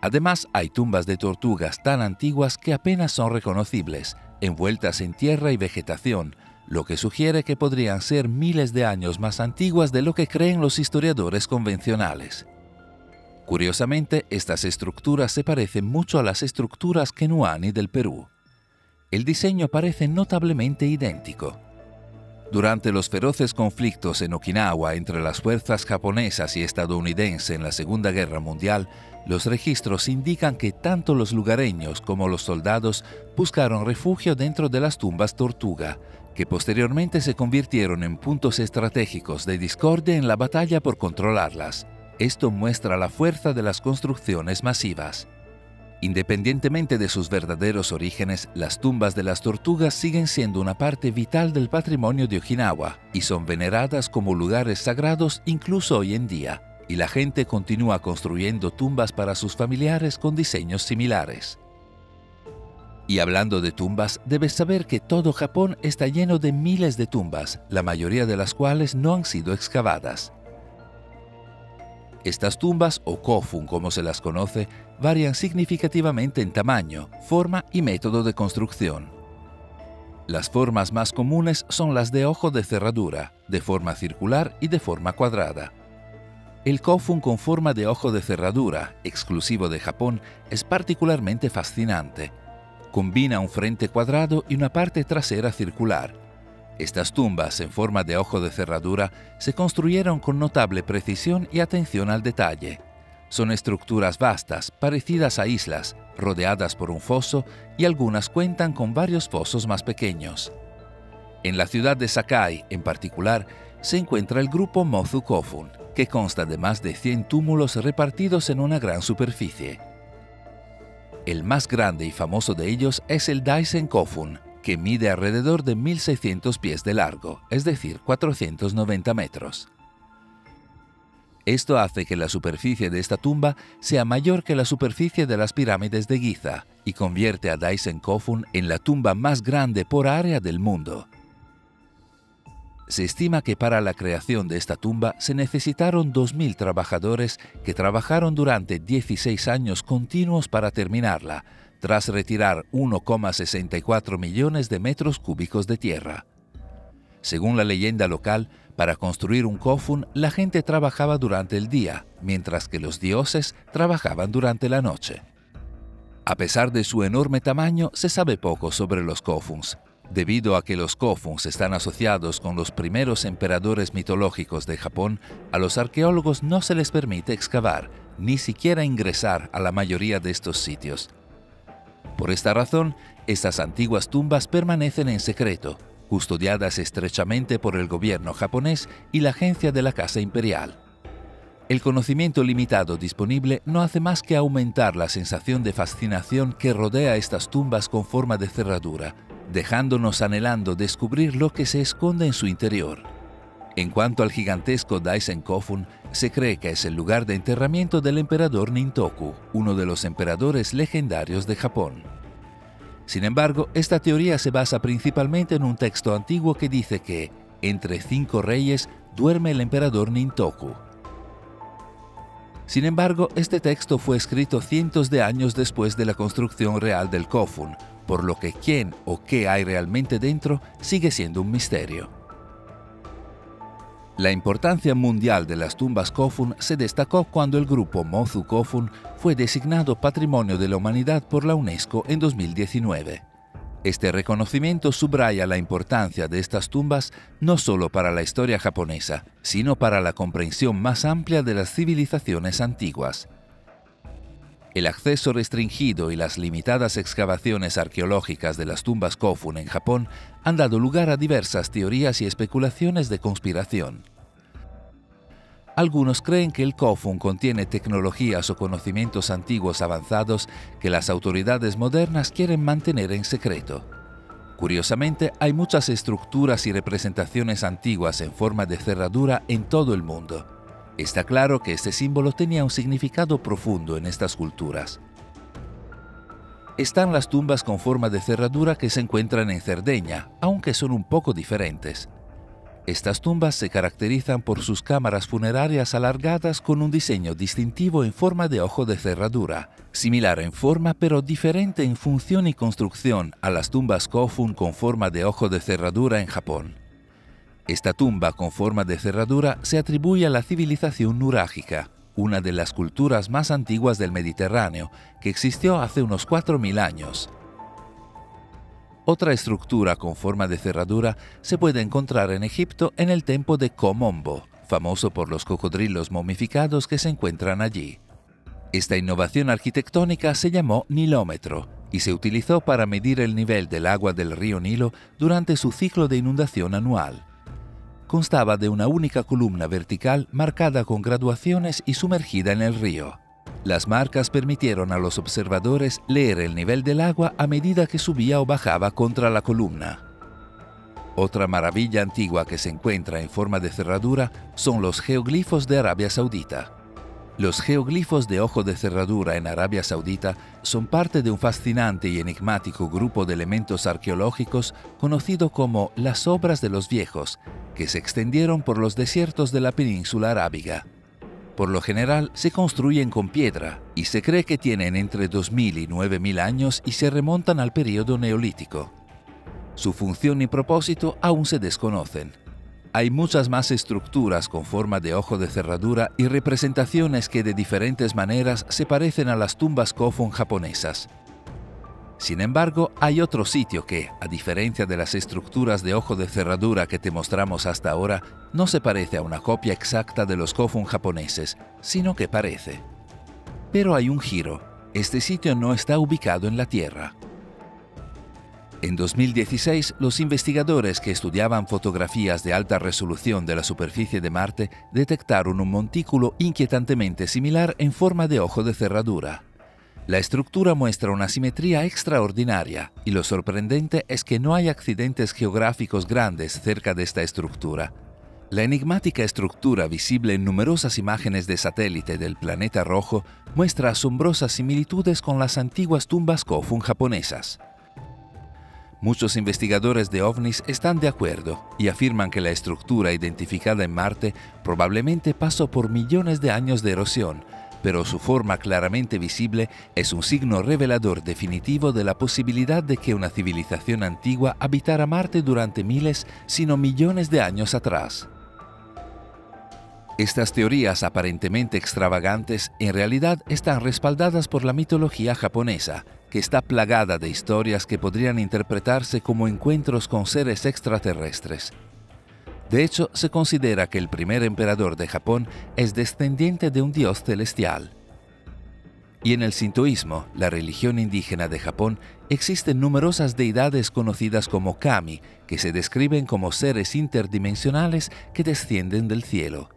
Además, hay tumbas de tortugas tan antiguas que apenas son reconocibles, envueltas en tierra y vegetación, lo que sugiere que podrían ser miles de años más antiguas de lo que creen los historiadores convencionales. Curiosamente, estas estructuras se parecen mucho a las estructuras Kenuani del Perú. El diseño parece notablemente idéntico. Durante los feroces conflictos en Okinawa entre las fuerzas japonesas y estadounidenses en la Segunda Guerra Mundial, los registros indican que tanto los lugareños como los soldados buscaron refugio dentro de las tumbas tortuga, que posteriormente se convirtieron en puntos estratégicos de discordia en la batalla por controlarlas. Esto muestra la fuerza de las construcciones masivas. Independientemente de sus verdaderos orígenes, las tumbas de las tortugas siguen siendo una parte vital del patrimonio de Okinawa y son veneradas como lugares sagrados incluso hoy en día, y la gente continúa construyendo tumbas para sus familiares con diseños similares. Y hablando de tumbas, debes saber que todo Japón está lleno de miles de tumbas, la mayoría de las cuales no han sido excavadas. Estas tumbas, o kofun como se las conoce, varían significativamente en tamaño, forma y método de construcción. Las formas más comunes son las de ojo de cerradura, de forma circular y de forma cuadrada. El kofun con forma de ojo de cerradura, exclusivo de Japón, es particularmente fascinante. Combina un frente cuadrado y una parte trasera circular. Estas tumbas en forma de ojo de cerradura se construyeron con notable precisión y atención al detalle. Son estructuras vastas, parecidas a islas, rodeadas por un foso, y algunas cuentan con varios fosos más pequeños. En la ciudad de Sakai, en particular, se encuentra el grupo Mozu Kofun, que consta de más de 100 túmulos repartidos en una gran superficie. El más grande y famoso de ellos es el Daisen Kofun, que mide alrededor de 1.600 pies de largo, es decir, 490 metros. Esto hace que la superficie de esta tumba sea mayor que la superficie de las pirámides de Giza y convierte a Daisen Kofun en la tumba más grande por área del mundo. Se estima que para la creación de esta tumba se necesitaron 2.000 trabajadores que trabajaron durante 16 años continuos para terminarla, tras retirar 1,64 millones de metros cúbicos de tierra. Según la leyenda local, para construir un kofun la gente trabajaba durante el día, mientras que los dioses trabajaban durante la noche. A pesar de su enorme tamaño, se sabe poco sobre los kofuns. Debido a que los kofuns están asociados con los primeros emperadores mitológicos de Japón, a los arqueólogos no se les permite excavar, ni siquiera ingresar a la mayoría de estos sitios. Por esta razón, estas antiguas tumbas permanecen en secreto, custodiadas estrechamente por el gobierno japonés y la agencia de la Casa Imperial. El conocimiento limitado disponible no hace más que aumentar la sensación de fascinación que rodea estas tumbas con forma de cerradura, dejándonos anhelando descubrir lo que se esconde en su interior. En cuanto al gigantesco Daisen Kofun, se cree que es el lugar de enterramiento del emperador Nintoku, uno de los emperadores legendarios de Japón. Sin embargo, esta teoría se basa principalmente en un texto antiguo que dice que, entre 5 reyes, duerme el emperador Nintoku. Sin embargo, este texto fue escrito cientos de años después de la construcción real del Kofun, por lo que quién o qué hay realmente dentro sigue siendo un misterio. La importancia mundial de las tumbas Kofun se destacó cuando el grupo Mozu Kofun fue designado Patrimonio de la Humanidad por la UNESCO en 2019. Este reconocimiento subraya la importancia de estas tumbas no solo para la historia japonesa, sino para la comprensión más amplia de las civilizaciones antiguas. El acceso restringido y las limitadas excavaciones arqueológicas de las tumbas Kofun en Japón han dado lugar a diversas teorías y especulaciones de conspiración. Algunos creen que el Kofun contiene tecnologías o conocimientos antiguos avanzados que las autoridades modernas quieren mantener en secreto. Curiosamente, hay muchas estructuras y representaciones antiguas en forma de cerradura en todo el mundo. Está claro que este símbolo tenía un significado profundo en estas culturas. Están las tumbas con forma de cerradura que se encuentran en Cerdeña, aunque son un poco diferentes. Estas tumbas se caracterizan por sus cámaras funerarias alargadas con un diseño distintivo en forma de ojo de cerradura, similar en forma pero diferente en función y construcción a las tumbas Kofun con forma de ojo de cerradura en Japón. Esta tumba con forma de cerradura se atribuye a la civilización nurágica, una de las culturas más antiguas del Mediterráneo, que existió hace unos 4.000 años. Otra estructura con forma de cerradura se puede encontrar en Egipto en el templo de Komombo, famoso por los cocodrilos momificados que se encuentran allí. Esta innovación arquitectónica se llamó nilómetro y se utilizó para medir el nivel del agua del río Nilo durante su ciclo de inundación anual. Constaba de una única columna vertical marcada con graduaciones y sumergida en el río. Las marcas permitieron a los observadores leer el nivel del agua a medida que subía o bajaba contra la columna. Otra maravilla antigua que se encuentra en forma de cerradura son los geoglifos de Arabia Saudita. Los geoglifos de ojo de cerradura en Arabia Saudita son parte de un fascinante y enigmático grupo de elementos arqueológicos conocido como las obras de los viejos, que se extendieron por los desiertos de la península arábiga. Por lo general se construyen con piedra y se cree que tienen entre 2000 y 9000 años y se remontan al período neolítico. Su función y propósito aún se desconocen. Hay muchas más estructuras con forma de ojo de cerradura y representaciones que de diferentes maneras se parecen a las tumbas Kofun japonesas. Sin embargo, hay otro sitio que, a diferencia de las estructuras de ojo de cerradura que te mostramos hasta ahora, no se parece a una copia exacta de los Kofun japoneses, sino que parece. Pero hay un giro. Este sitio no está ubicado en la Tierra. En 2016, los investigadores que estudiaban fotografías de alta resolución de la superficie de Marte detectaron un montículo inquietantemente similar en forma de ojo de cerradura. La estructura muestra una simetría extraordinaria y lo sorprendente es que no hay accidentes geográficos grandes cerca de esta estructura. La enigmática estructura visible en numerosas imágenes de satélite del planeta rojo muestra asombrosas similitudes con las antiguas tumbas Kofun japonesas. Muchos investigadores de ovnis están de acuerdo y afirman que la estructura identificada en Marte probablemente pasó por millones de años de erosión, pero su forma claramente visible es un signo revelador definitivo de la posibilidad de que una civilización antigua habitara Marte durante miles, sino millones de años atrás. Estas teorías aparentemente extravagantes en realidad están respaldadas por la mitología japonesa, que está plagada de historias que podrían interpretarse como encuentros con seres extraterrestres. De hecho, se considera que el primer emperador de Japón es descendiente de un dios celestial. Y en el sintoísmo, la religión indígena de Japón, existen numerosas deidades conocidas como kami, que se describen como seres interdimensionales que descienden del cielo.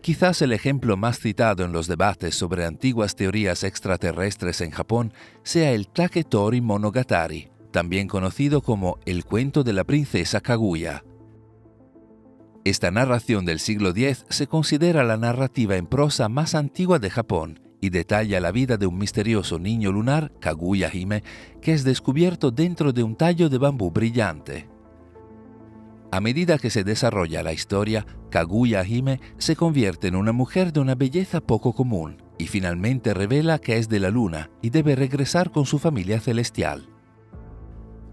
Quizás el ejemplo más citado en los debates sobre antiguas teorías extraterrestres en Japón sea el Taketori Monogatari, también conocido como el cuento de la princesa Kaguya. Esta narración del siglo X se considera la narrativa en prosa más antigua de Japón y detalla la vida de un misterioso niño lunar, Kaguya Hime, que es descubierto dentro de un tallo de bambú brillante. A medida que se desarrolla la historia, Kaguya Hime se convierte en una mujer de una belleza poco común y finalmente revela que es de la luna y debe regresar con su familia celestial.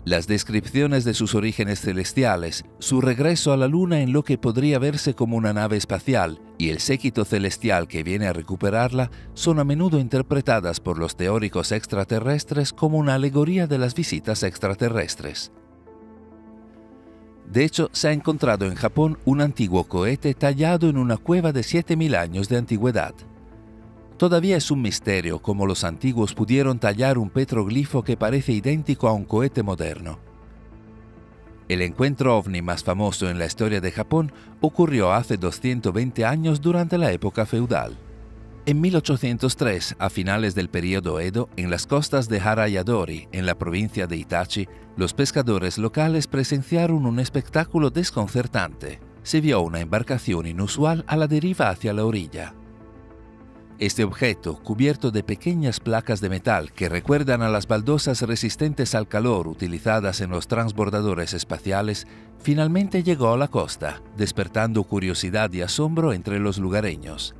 Las descripciones de sus orígenes celestiales, su regreso a la luna en lo que podría verse como una nave espacial y el séquito celestial que viene a recuperarla son a menudo interpretadas por los teóricos extraterrestres como una alegoría de las visitas extraterrestres. De hecho, se ha encontrado en Japón un antiguo cohete tallado en una cueva de 7000 años de antigüedad. Todavía es un misterio cómo los antiguos pudieron tallar un petroglifo que parece idéntico a un cohete moderno. El encuentro ovni más famoso en la historia de Japón ocurrió hace 220 años durante la época feudal. En 1803, a finales del período Edo, en las costas de Harayadori, en la provincia de Itachi, los pescadores locales presenciaron un espectáculo desconcertante. Se vio una embarcación inusual a la deriva hacia la orilla. Este objeto, cubierto de pequeñas placas de metal que recuerdan a las baldosas resistentes al calor utilizadas en los transbordadores espaciales, finalmente llegó a la costa, despertando curiosidad y asombro entre los lugareños.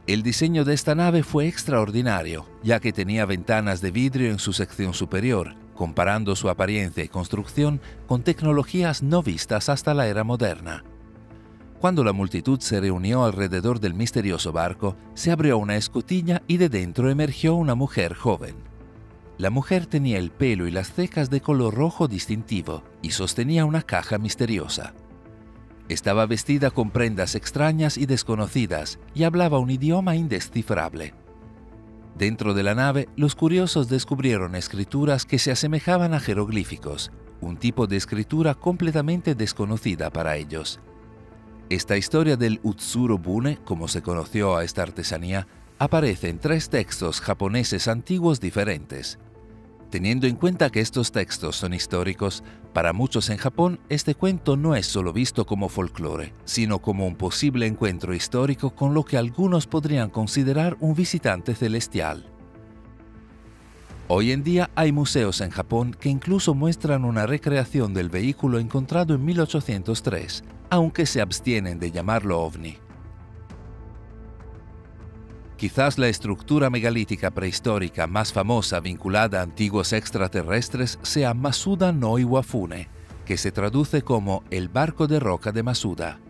El diseño de esta nave fue extraordinario, ya que tenía ventanas de vidrio en su sección superior, comparando su apariencia y construcción con tecnologías no vistas hasta la era moderna. Cuando la multitud se reunió alrededor del misterioso barco, se abrió una escotilla y de dentro emergió una mujer joven. La mujer tenía el pelo y las cejas de color rojo distintivo y sostenía una caja misteriosa. Estaba vestida con prendas extrañas y desconocidas y hablaba un idioma indescifrable. Dentro de la nave, los curiosos descubrieron escrituras que se asemejaban a jeroglíficos, un tipo de escritura completamente desconocida para ellos. Esta historia del Utsuro Bune, como se conoció a esta artesanía, aparece en 3 textos japoneses antiguos diferentes. Teniendo en cuenta que estos textos son históricos, para muchos en Japón este cuento no es solo visto como folclore, sino como un posible encuentro histórico con lo que algunos podrían considerar un visitante celestial. Hoy en día hay museos en Japón que incluso muestran una recreación del vehículo encontrado en 1803, aunque se abstienen de llamarlo ovni. Quizás la estructura megalítica prehistórica más famosa vinculada a antiguos extraterrestres sea Masuda no Iwafune, que se traduce como el barco de roca de Masuda.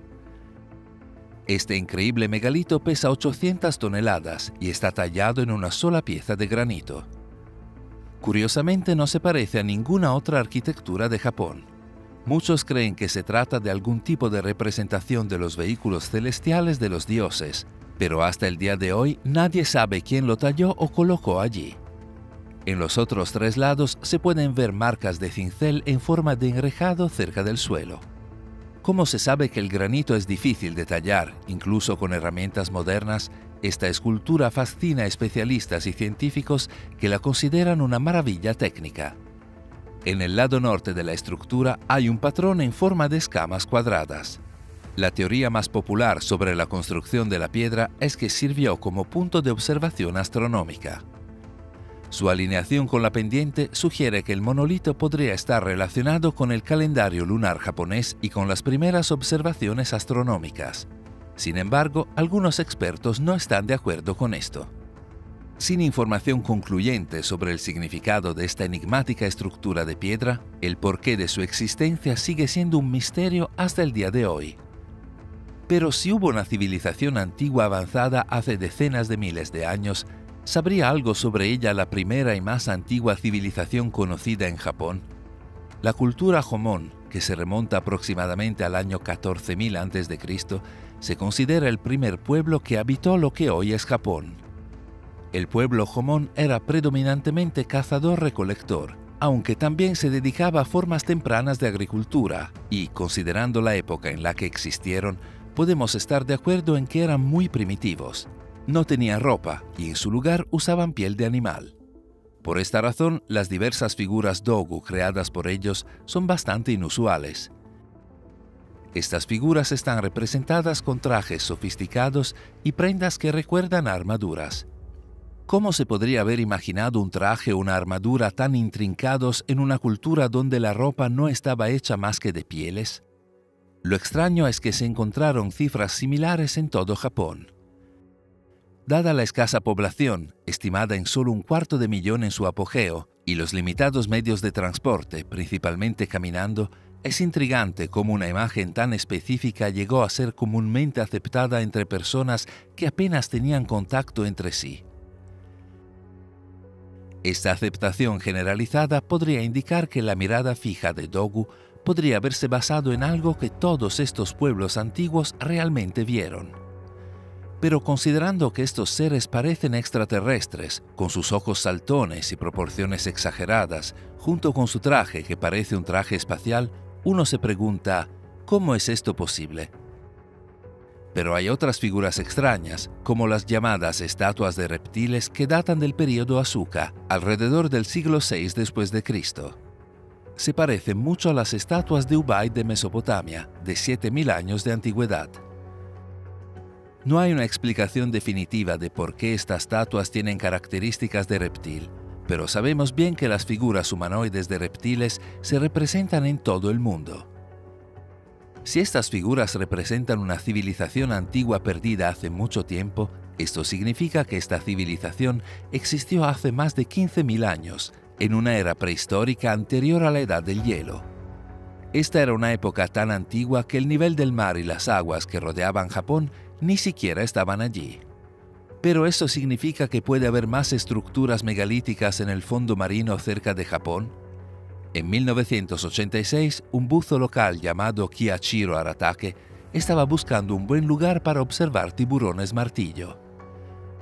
Este increíble megalito pesa 800 toneladas y está tallado en una sola pieza de granito. Curiosamente no se parece a ninguna otra arquitectura de Japón. Muchos creen que se trata de algún tipo de representación de los vehículos celestiales de los dioses, pero hasta el día de hoy nadie sabe quién lo talló o colocó allí. En los otros 3 lados se pueden ver marcas de cincel en forma de enrejado cerca del suelo. Como se sabe que el granito es difícil de tallar, incluso con herramientas modernas, esta escultura fascina a especialistas y científicos que la consideran una maravilla técnica. En el lado norte de la estructura hay un patrón en forma de escamas cuadradas. La teoría más popular sobre la construcción de la piedra es que sirvió como punto de observación astronómica. Su alineación con la pendiente sugiere que el monolito podría estar relacionado con el calendario lunar japonés y con las primeras observaciones astronómicas. Sin embargo, algunos expertos no están de acuerdo con esto. Sin información concluyente sobre el significado de esta enigmática estructura de piedra, el porqué de su existencia sigue siendo un misterio hasta el día de hoy. Pero si hubo una civilización antigua avanzada hace decenas de miles de años, ¿sabría algo sobre ella la primera y más antigua civilización conocida en Japón? La cultura Jomon, que se remonta aproximadamente al año 14.000 a.C., se considera el primer pueblo que habitó lo que hoy es Japón. El pueblo Jomon era predominantemente cazador-recolector, aunque también se dedicaba a formas tempranas de agricultura y, considerando la época en la que existieron, podemos estar de acuerdo en que eran muy primitivos. No tenían ropa y en su lugar usaban piel de animal. Por esta razón, las diversas figuras dogu creadas por ellos son bastante inusuales. Estas figuras están representadas con trajes sofisticados y prendas que recuerdan a armaduras. ¿Cómo se podría haber imaginado un traje o una armadura tan intrincados en una cultura donde la ropa no estaba hecha más que de pieles? Lo extraño es que se encontraron cifras similares en todo Japón. Dada la escasa población, estimada en solo 250.000 en su apogeo, y los limitados medios de transporte, principalmente caminando, es intrigante cómo una imagen tan específica llegó a ser comúnmente aceptada entre personas que apenas tenían contacto entre sí. Esta aceptación generalizada podría indicar que la mirada fija de Dogu podría haberse basado en algo que todos estos pueblos antiguos realmente vieron. Pero considerando que estos seres parecen extraterrestres, con sus ojos saltones y proporciones exageradas, junto con su traje que parece un traje espacial, uno se pregunta, ¿cómo es esto posible? Pero hay otras figuras extrañas, como las llamadas estatuas de reptiles que datan del período Asuka, alrededor del siglo VI después de Cristo. Se parecen mucho a las estatuas de Ubaid de Mesopotamia, de 7.000 años de antigüedad. No hay una explicación definitiva de por qué estas estatuas tienen características de reptil, pero sabemos bien que las figuras humanoides de reptiles se representan en todo el mundo. Si estas figuras representan una civilización antigua perdida hace mucho tiempo, esto significa que esta civilización existió hace más de 15.000 años, en una era prehistórica anterior a la edad del hielo. Esta era una época tan antigua que el nivel del mar y las aguas que rodeaban Japón ni siquiera estaban allí. Pero ¿eso significa que puede haber más estructuras megalíticas en el fondo marino cerca de Japón? En 1986, un buzo local llamado Kiachiro Aratake estaba buscando un buen lugar para observar tiburones martillo.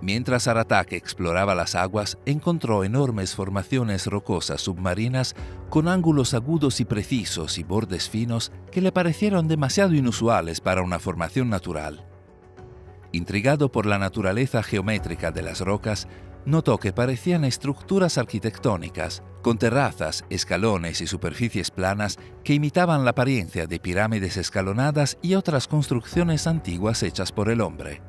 Mientras Aratake exploraba las aguas, encontró enormes formaciones rocosas submarinas con ángulos agudos y precisos y bordes finos que le parecieron demasiado inusuales para una formación natural. Intrigado por la naturaleza geométrica de las rocas, notó que parecían estructuras arquitectónicas, con terrazas, escalones y superficies planas que imitaban la apariencia de pirámides escalonadas y otras construcciones antiguas hechas por el hombre.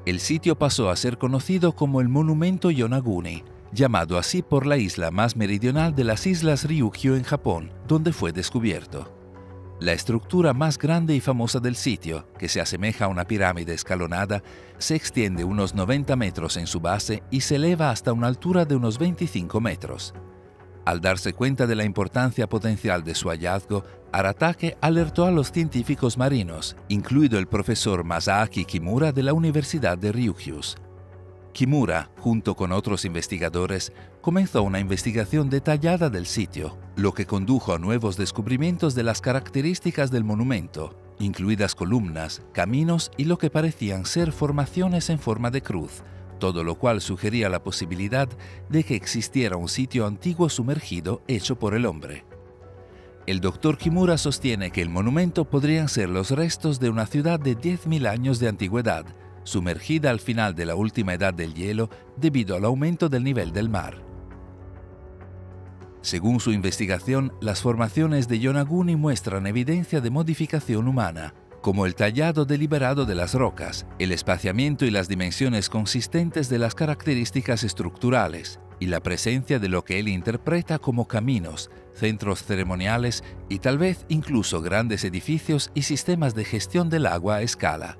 El sitio pasó a ser conocido como el Monumento Yonaguni, llamado así por la isla más meridional de las islas Ryukyu en Japón, donde fue descubierto. La estructura más grande y famosa del sitio, que se asemeja a una pirámide escalonada, se extiende unos 90 metros en su base y se eleva hasta una altura de unos 25 metros. Al darse cuenta de la importancia potencial de su hallazgo, Aratake alertó a los científicos marinos, incluido el profesor Masaaki Kimura de la Universidad de Ryukyu. Kimura, junto con otros investigadores, comenzó una investigación detallada del sitio, lo que condujo a nuevos descubrimientos de las características del monumento, incluidas columnas, caminos y lo que parecían ser formaciones en forma de cruz, todo lo cual sugería la posibilidad de que existiera un sitio antiguo sumergido hecho por el hombre. El doctor Kimura sostiene que el monumento podrían ser los restos de una ciudad de 10.000 años de antigüedad, sumergida al final de la última edad del hielo debido al aumento del nivel del mar. Según su investigación, las formaciones de Yonaguni muestran evidencia de modificación humana, como el tallado deliberado de las rocas, el espaciamiento y las dimensiones consistentes de las características estructurales, y la presencia de lo que él interpreta como caminos, centros ceremoniales y tal vez incluso grandes edificios y sistemas de gestión del agua a escala.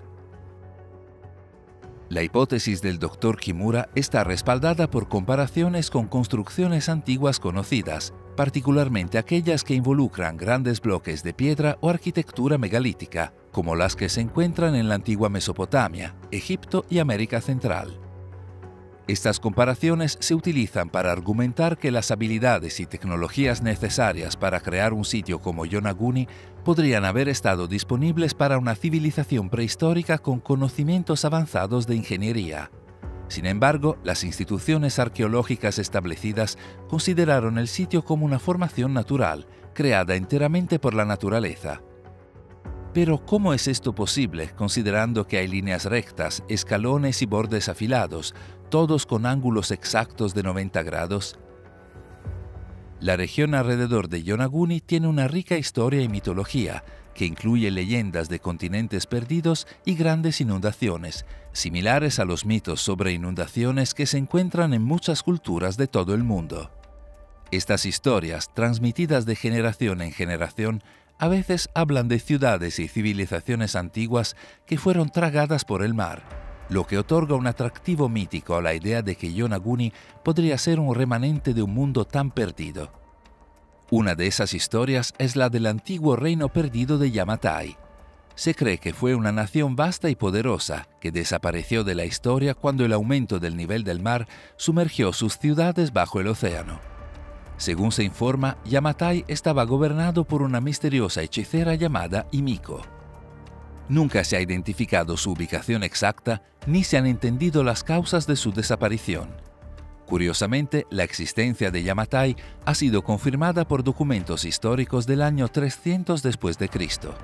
La hipótesis del Dr. Kimura está respaldada por comparaciones con construcciones antiguas conocidas, particularmente aquellas que involucran grandes bloques de piedra o arquitectura megalítica, como las que se encuentran en la antigua Mesopotamia, Egipto y América Central. Estas comparaciones se utilizan para argumentar que las habilidades y tecnologías necesarias para crear un sitio como Yonaguni podrían haber estado disponibles para una civilización prehistórica con conocimientos avanzados de ingeniería. Sin embargo, las instituciones arqueológicas establecidas consideraron el sitio como una formación natural, creada enteramente por la naturaleza. Pero, ¿cómo es esto posible, considerando que hay líneas rectas, escalones y bordes afilados, todos con ángulos exactos de 90 grados? La región alrededor de Yonaguni tiene una rica historia y mitología, que incluye leyendas de continentes perdidos y grandes inundaciones, similares a los mitos sobre inundaciones que se encuentran en muchas culturas de todo el mundo. Estas historias, transmitidas de generación en generación, a veces hablan de ciudades y civilizaciones antiguas que fueron tragadas por el mar, lo que otorga un atractivo mítico a la idea de que Yonaguni podría ser un remanente de un mundo tan perdido. Una de esas historias es la del antiguo reino perdido de Yamatai. Se cree que fue una nación vasta y poderosa que desapareció de la historia cuando el aumento del nivel del mar sumergió sus ciudades bajo el océano. Según se informa, Yamatai estaba gobernado por una misteriosa hechicera llamada Himiko. Nunca se ha identificado su ubicación exacta ni se han entendido las causas de su desaparición. Curiosamente, la existencia de Yamatai ha sido confirmada por documentos históricos del año 300 después de Cristo.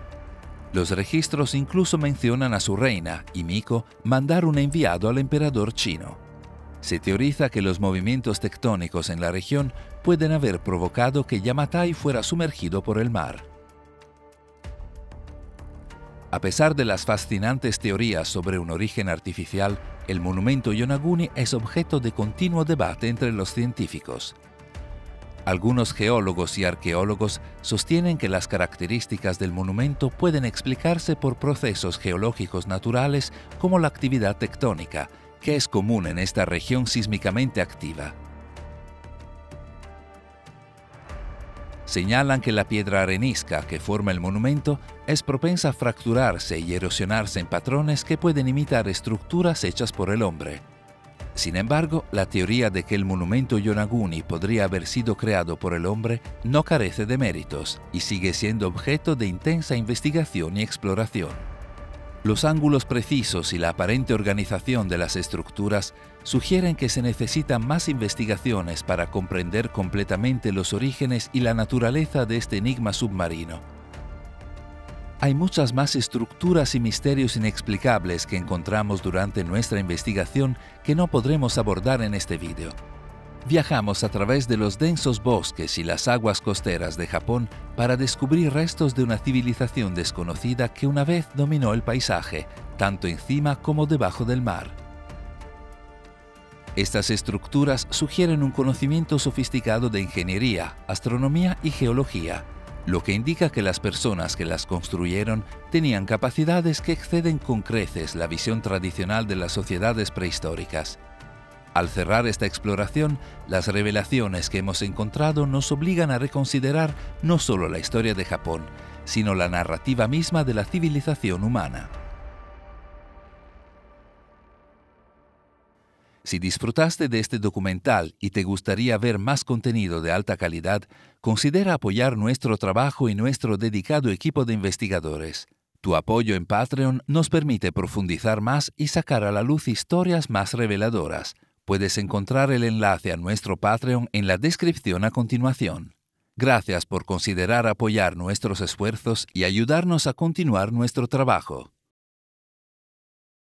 Los registros incluso mencionan a su reina, Himiko, mandar un enviado al emperador chino. Se teoriza que los movimientos tectónicos en la región pueden haber provocado que Yamatai fuera sumergido por el mar. A pesar de las fascinantes teorías sobre un origen artificial, el monumento Yonaguni es objeto de continuo debate entre los científicos. Algunos geólogos y arqueólogos sostienen que las características del monumento pueden explicarse por procesos geológicos naturales como la actividad tectónica, que es común en esta región sísmicamente activa. señalan que la piedra arenisca que forma el monumento es propensa a fracturarse y erosionarse en patrones que pueden imitar estructuras hechas por el hombre. Sin embargo, la teoría de que el monumento Yonaguni podría haber sido creado por el hombre no carece de méritos y sigue siendo objeto de intensa investigación y exploración. Los ángulos precisos y la aparente organización de las estructuras sugieren que se necesitan más investigaciones para comprender completamente los orígenes y la naturaleza de este enigma submarino. Hay muchas más estructuras y misterios inexplicables que encontramos durante nuestra investigación que no podremos abordar en este vídeo. Viajamos a través de los densos bosques y las aguas costeras de Japón para descubrir restos de una civilización desconocida que una vez dominó el paisaje, tanto encima como debajo del mar. Estas estructuras sugieren un conocimiento sofisticado de ingeniería, astronomía y geología, lo que indica que las personas que las construyeron tenían capacidades que exceden con creces la visión tradicional de las sociedades prehistóricas. Al cerrar esta exploración, las revelaciones que hemos encontrado nos obligan a reconsiderar no solo la historia de Japón, sino la narrativa misma de la civilización humana. Si disfrutaste de este documental y te gustaría ver más contenido de alta calidad, considera apoyar nuestro trabajo y nuestro dedicado equipo de investigadores. Tu apoyo en Patreon nos permite profundizar más y sacar a la luz historias más reveladoras. Puedes encontrar el enlace a nuestro Patreon en la descripción a continuación. Gracias por considerar apoyar nuestros esfuerzos y ayudarnos a continuar nuestro trabajo.